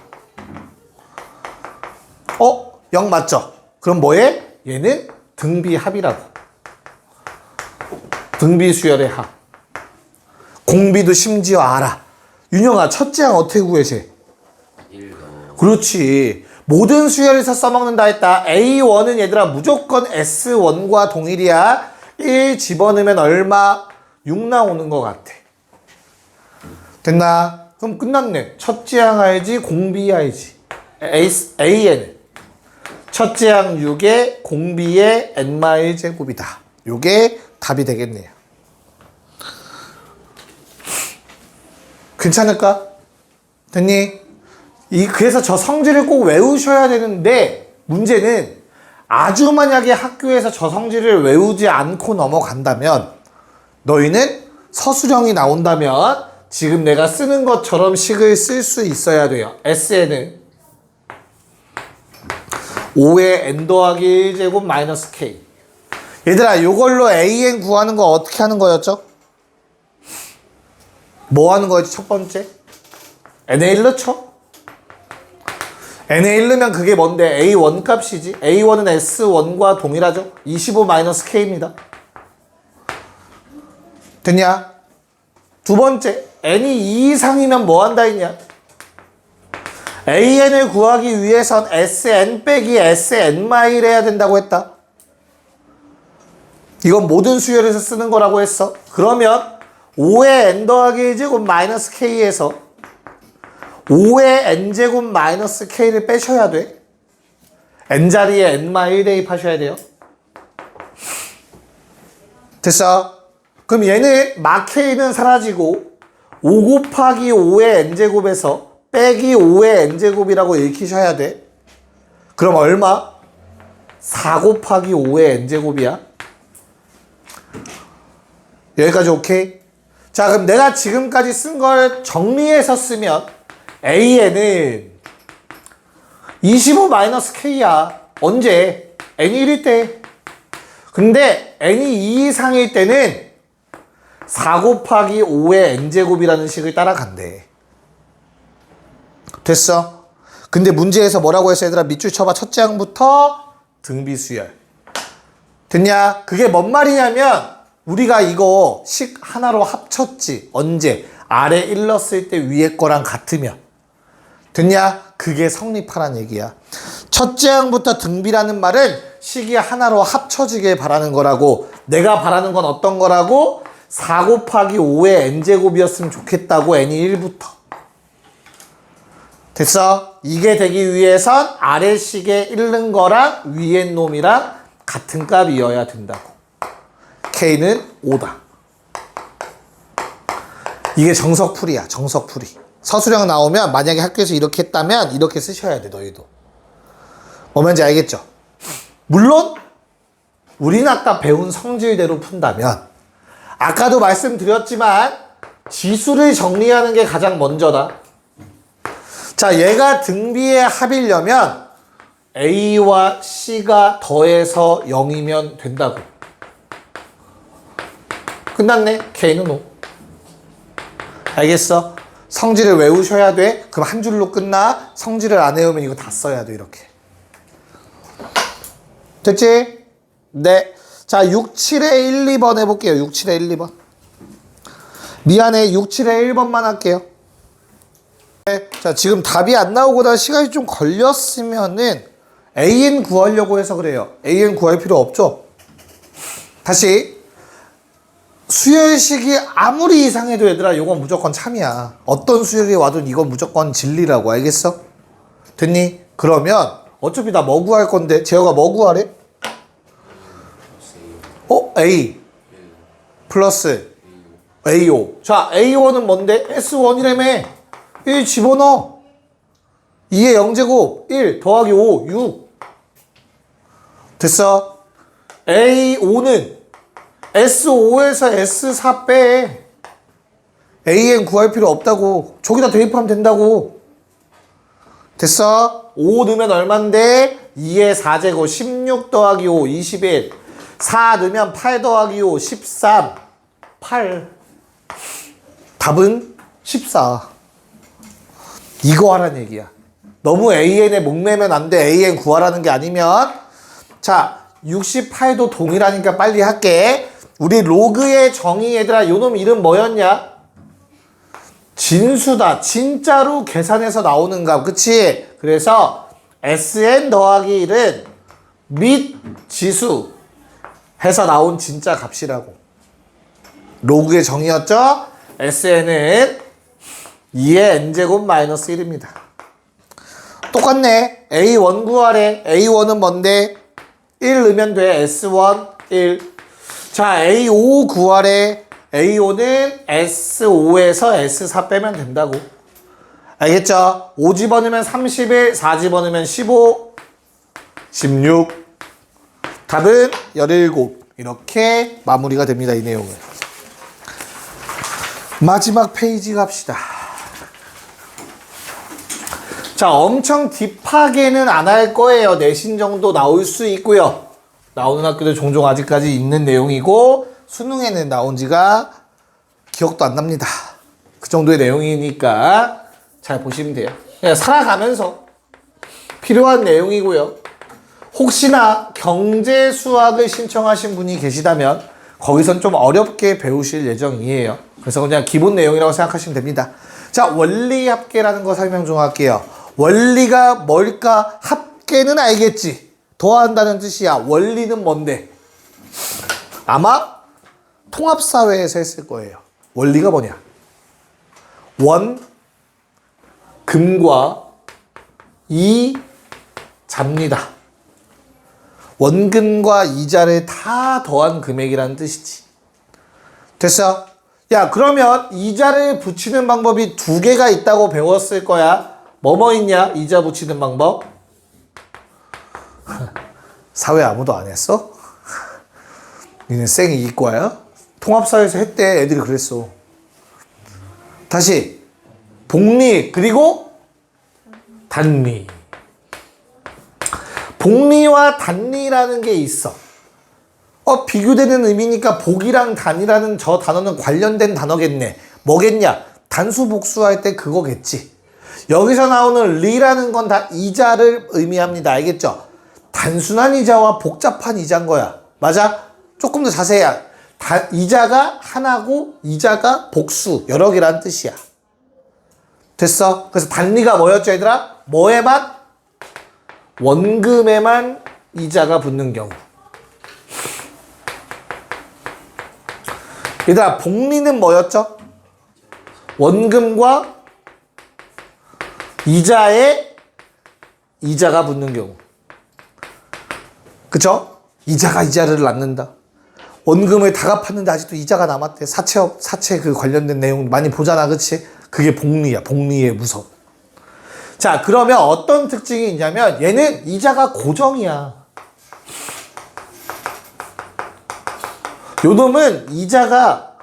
0 맞죠? 그럼 뭐해? 얘는 등비합이라고. 등비수열의 합. 공비도 심지어 알아. 윤영아, 첫째 항 어떻게 구해세? 그렇지. 모든 수열에서 써먹는다 했다. A1은 얘들아 무조건 S1과 동일이야. 1 집어넣으면 얼마? 6 나오는 것 같아. 됐나? 그럼 끝났네. 첫째 항 알지? 공비 알지? AN. 첫째 항 6에 공비의 N마일 제곱이다. 요게 답이 되겠네요. 괜찮을까? 됐니? 그래서 저 성질을 꼭 외우셔야 되는데 문제는 아주 만약에 학교에서 저 성질을 외우지 않고 넘어간다면 너희는 서술형이 나온다면 지금 내가 쓰는 것처럼 식을 쓸 수 있어야 돼요. SN은 5의 n 더하기 1제곱 마이너스 k. 얘들아, 요걸로 AN 구하는 거 어떻게 하는 거였죠? 뭐 하는 거였지, 첫 번째? NA 1 넣죠? NA 1 넣으면 그게 뭔데? A1 값이지. A1은 S1과 동일하죠? 25-K입니다. 됐냐? 두 번째, N이 2 이상이면 뭐 한다 했냐? AN을 구하기 위해선 SN 빼기 SN-1 해야 된다고 했다. 이건 모든 수열에서 쓰는 거라고 했어. 그러면 5의 n 더하기 1제곱 마이너스 k에서 5의 n제곱 마이너스 k를 빼셔야 돼. n자리에 n-1 대입하셔야 돼요. 됐어? 그럼 얘는 마 k는 사라지고 5 곱하기 5의 n제곱에서 빼기 5의 n제곱이라고 읽히셔야 돼. 그럼 얼마? 4 곱하기 5의 n제곱이야. 여기까지 오케이? 자, 그럼 내가 지금까지 쓴 걸 정리해서 쓰면 AN은 25-K야. 언제? N이 1일 때. 근데 N이 2 이상일 때는 4 곱하기 5의 N제곱이라는 식을 따라간대. 됐어? 근데 문제에서 뭐라고 했어, 얘들아? 밑줄 쳐봐. 첫째 항부터 등비수열. 됐냐? 그게 뭔 말이냐면 우리가 이거 식 하나로 합쳤지. 언제? 아래 1 넣었을 때 위에 거랑 같으면. 됐냐? 그게 성립하란 얘기야. 첫째 항부터 등비라는 말은 식이 하나로 합쳐지길 바라는 거라고. 내가 바라는 건 어떤 거라고? 4 곱하기 5의 n제곱이었으면 좋겠다고. n이 1부터. 됐어? 이게 되기 위해선 아래 식에 1 넣은 거랑 위에 놈이랑 같은 값이어야 된다고. K는 5다. 이게 정석풀이야. 정석풀이. 서술형 나오면 만약에 학교에서 이렇게 했다면 이렇게 쓰셔야 돼. 너희도. 뭔지 알겠죠? 물론 우리는 아까 배운 성질대로 푼다면 아까도 말씀드렸지만 지수를 정리하는 게 가장 먼저다. 자, 얘가 등비의 합이려면 A와 C가 더해서 0이면 된다고. 끝났네. K는 5. 알겠어? 성질을 외우셔야 돼. 그럼 한 줄로 끝나. 성질을 안 외우면 이거 다 써야 돼. 이렇게. 됐지? 네. 자, 6, 7에 1, 2번 해볼게요. 6, 7에 1, 2번. 미안해. 6, 7에 1번만 할게요. 네. 자, 지금 답이 안 나오고 시간이 좀 걸렸으면은 AN 구하려고 해서 그래요. AN 구할 필요 없죠? 다시. 수열식이 아무리 이상해도 얘들아 이건 무조건 참이야. 어떤 수열이 와도 이건 무조건 진리라고. 알겠어? 됐니? 그러면 어차피 나 뭐 구할 건데 재호가 뭐 구하래? A 플러스 A5. 자, A1은 뭔데? S1이라며. 1 집어넣어. 2의 0제곱 1 더하기 5 6. 됐어? A5는 S5에서 S4 빼. AN 구할 필요 없다고. 저기다 대입하면 된다고. 됐어? 5 넣으면 얼만데? 2의 4제곱 16 더하기 5 21. 4 넣으면 8 더하기 5 13. 8. 답은 14. 이거 하라는 얘기야. 너무 AN에 목매면 안 돼. AN 구하라는 게 아니면. 자, 68도 동일하니까 빨리 할게. 우리 로그의 정의 얘들아, 요놈 이름 뭐였냐? 진수다. 진짜로 계산해서 나오는 값. 그치? 그래서 SN 더하기 1은 및 지수 해서 나온 진짜 값이라고. 로그의 정의였죠? SN은 2의 n제곱 마이너스 1입니다. 똑같네. A1 구하래. A1은 뭔데? 1 넣으면 돼. S1 1. 자, A5 구하래. A5는 S5에서 S4 빼면 된다고. 알겠죠? 5 집어넣으면 31, 4 집어넣으면 15, 16. 답은 17. 이렇게 마무리가 됩니다. 이 내용은. 마지막 페이지 갑시다. 자, 엄청 딥하게는 안 할 거예요. 내신 정도 나올 수 있고요. 나오는 학교도 종종 아직까지 있는 내용이고 수능에는 나온 지가 기억도 안 납니다. 그 정도의 내용이니까 잘 보시면 돼요. 그냥 살아가면서 필요한 내용이고요. 혹시나 경제 수학을 신청하신 분이 계시다면 거기선 좀 어렵게 배우실 예정이에요. 그래서 그냥 기본 내용이라고 생각하시면 됩니다. 자, 원리 합계라는 거 설명 좀 할게요. 원리가 뭘까? 합계는 알겠지. 더한다는 뜻이야. 원리는 뭔데? 아마 통합사회에서 했을 거예요. 원리가 뭐냐? 원금과 이자입니다. 원금과 이자를 다 더한 금액이라는 뜻이지. 됐어? 야, 그러면 이자를 붙이는 방법이 두 개가 있다고 배웠을 거야. 뭐뭐 있냐? 이자 붙이는 방법. 사회 아무도 안 했어? 니네 쌩 이과야? 통합사회에서 했대. 애들이 그랬어. 다시. 복리 그리고 단리. 복리와 단리라는 게 있어. 비교되는 의미니까 복이랑 단이라는 저 단어는 관련된 단어겠네. 뭐겠냐? 단수 복수할 때 그거겠지. 여기서 나오는 리라는 건 다 이자를 의미합니다. 알겠죠? 단순한 이자와 복잡한 이자인 거야. 맞아? 조금 더 자세히야. 이자가 하나고 이자가 복수 여러 개라는 뜻이야. 됐어? 그래서 단리가 뭐였죠, 얘들아? 뭐에만? 원금에만 이자가 붙는 경우. 얘들아, 복리는 뭐였죠? 원금과 이자에 이자가 붙는 경우. 그쵸? 이자가 이자를 낳는다. 원금을 다 갚았는데 아직도 이자가 남았대. 사채 그 관련된 내용 많이 보잖아. 그치? 그게 복리야. 복리의 무서. 자, 그러면 어떤 특징이 있냐면 얘는 이자가 고정이야. 요놈은 이자가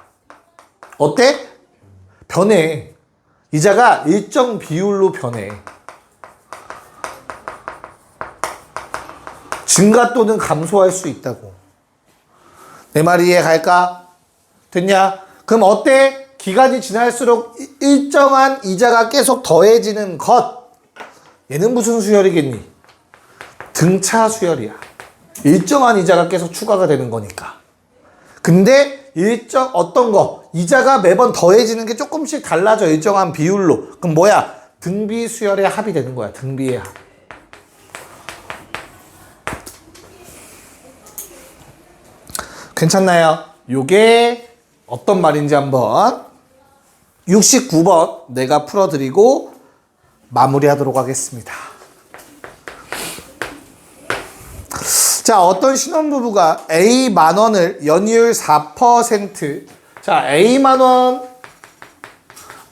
어때? 변해. 이자가 일정 비율로 변해. 증가 또는 감소할 수 있다고. 내 말 이해 갈까? 됐냐? 그럼 어때? 기간이 지날수록 일정한 이자가 계속 더해지는 것. 얘는 무슨 수열이겠니? 등차 수열이야. 일정한 이자가 계속 추가가 되는 거니까. 근데 어떤 거 이자가 매번 더해지는 게 조금씩 달라져. 일정한 비율로. 그럼 뭐야? 등비 수열의 합이 되는 거야. 등비의 합. 괜찮나요? 요게 어떤 말인지 한번 69번 내가 풀어드리고 마무리하도록 하겠습니다. 자, 어떤 신혼부부가 A 만원을 연이율 4%. 자, A 만원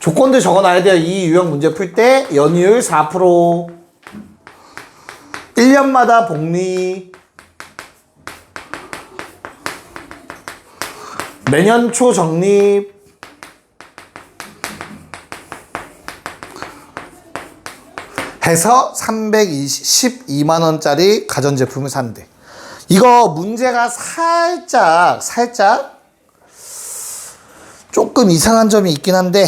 조건들 적어놔야 돼요. 이 유형 문제 풀 때 연이율 4%, 1년마다 복리, 매년 초 적립, 해서 312만원짜리 가전제품을 산대. 이거 문제가 살짝 조금 이상한 점이 있긴 한데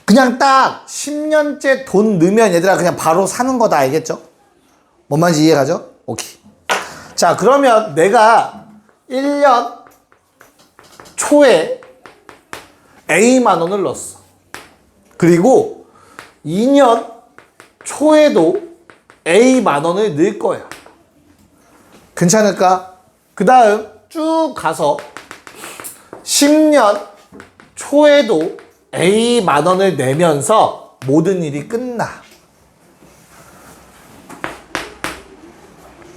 그냥 딱 10년째 돈 넣으면 얘들아 그냥 바로 사는 거다. 알겠죠? 뭔 말인지 이해가죠? 오케이. 자, 그러면 내가 1년 초에 A만 원을 넣었어. 그리고 2년 초에도 A만 원을 넣을 거야. 괜찮을까? 그 다음 쭉 가서 10년 초에도 A만 원을 내면서 모든 일이 끝나.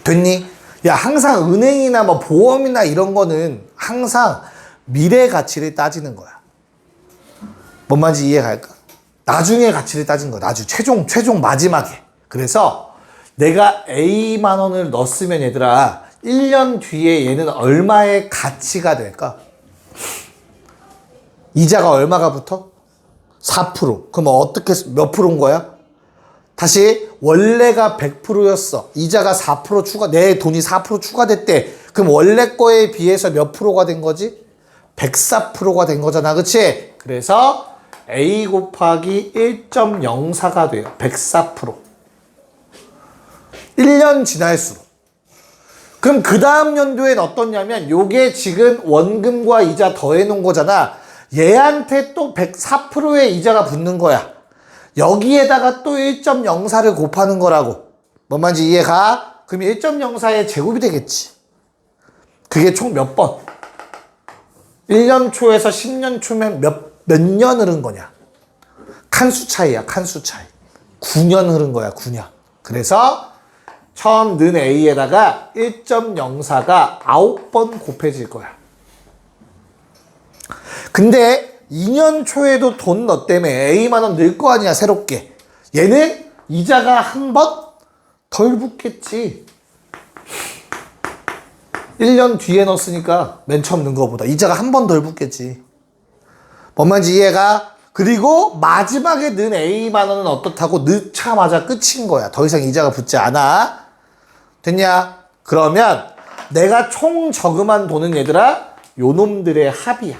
됐니? 야, 항상 은행이나 뭐 보험이나 이런 거는 항상 미래 가치를 따지는 거야. 뭔 말인지 이해 갈까? 나중에 가치를 따진 거야. 최종 마지막에. 그래서 내가 A만 원을 넣었으면 얘들아 1년 뒤에 얘는 얼마의 가치가 될까? 이자가 얼마가 붙어? 4%. 그럼 어떻게 몇 프로인 거야? 다시 원래가 100%였어. 이자가 4% 추가, 내 돈이 4% 추가됐대. 그럼 원래 거에 비해서 몇 프로가 된 거지? 104%가 된 거잖아. 그치? 그래서 A 곱하기 1.04가 돼요. 104%. 1년 지날수록. 그럼 그 다음 연도엔 어떻냐면 요게 지금 원금과 이자 더해 놓은 거잖아. 얘한테 또 104%의 이자가 붙는 거야. 여기에다가 또 1.04를 곱하는 거라고. 뭔 말인지 이해가? 그럼 1.04의 제곱이 되겠지. 그게 총 몇 번? 1년 초에서 10년 초면 몇 년 흐른 거냐? 칸수 차이야, 칸수 차이. 9년 흐른 거야, 9년. 그래서 처음 는 A에다가 1.04가 9번 곱해질 거야. 근데 2년 초에도 돈 너 때문에 A만 원 늘 거 아니야, 새롭게. 얘는 이자가 한 번 덜 붙겠지. 1년 뒤에 넣었으니까 맨 처음 넣은 거보다 이자가 한 번 덜 붙겠지. 뭔 말인지 이해가? 그리고 마지막에 는 A만 원은 어떻다고 넣자마자 끝인 거야. 더 이상 이자가 붙지 않아. 됐냐? 그러면 내가 총 저금한 돈은 얘들아 요 놈들의 합이야.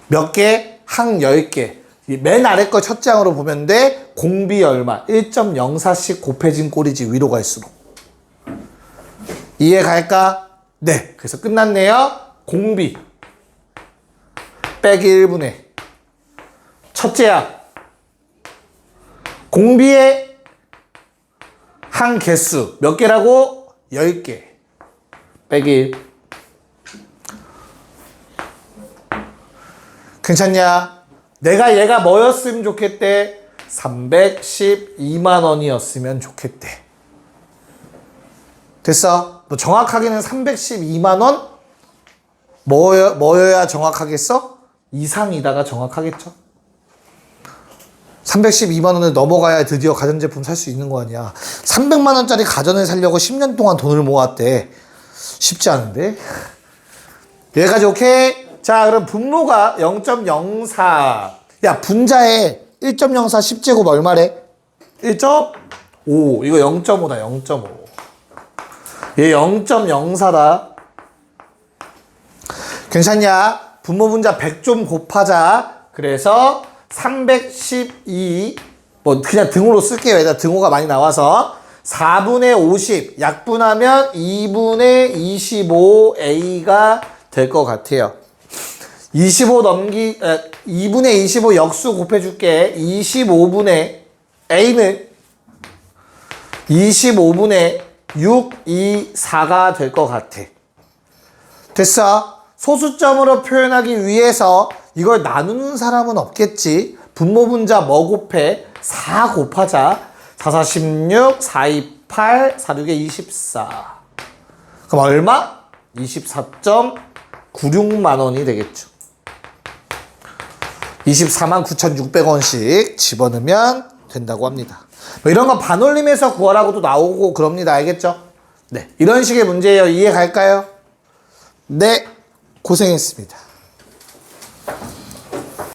몇 개? 한 10개. 맨 아래 거 첫 장으로 보면 돼. 공비 얼마? 1.04씩 곱해진 꼴이지, 위로 갈수록. 이해 갈까? 네. 그래서 끝났네요. 공비 빼기 1분의 첫째야. 공비의 한 개수 몇 개라고? 10개 빼기 1. 괜찮냐? 내가 얘가 뭐였으면 좋겠대? 312만 원이었으면 좋겠대. 됐어? 너 정확하게는 312만 원? 뭐여야 정확하겠어? 이상이다가 정확하겠죠? 312만 원을 넘어가야 드디어 가전제품 살 수 있는 거 아니야. 300만 원짜리 가전을 사려고 10년 동안 돈을 모았대. 쉽지 않은데? 여기까지 오케이? 자, 그럼 분모가 0.04. 야, 분자에 1.04 10제곱 얼마래? 1.5. 이거 0.5다, 0.5. 얘 0.04다. 괜찮냐? 분모 분자 100 좀 곱하자. 그래서 312, 뭐 그냥 등호로 쓸게요. 얘들아, 등호가 많이 나와서 4분의 50 약분하면 2분의 25A가 될 것 같아요. 2분의 25 역수 곱해줄게. 25분의 A는 25분의 6, 2, 4가 될 것 같아. 됐어? 소수점으로 표현하기 위해서 이걸 나누는 사람은 없겠지. 분모 분자 뭐 곱해? 4 곱하자. 4, 4, 16, 4, 2, 8, 4, 6에 24. 그럼 얼마? 24.96만 원이 되겠죠. 24만 9,600원씩 집어넣으면 된다고 합니다. 뭐 이런 거 반올림해서 구하라고도 나오고 그럽니다. 알겠죠? 네, 이런 식의 문제예요. 이해 갈까요? 네, 고생했습니다.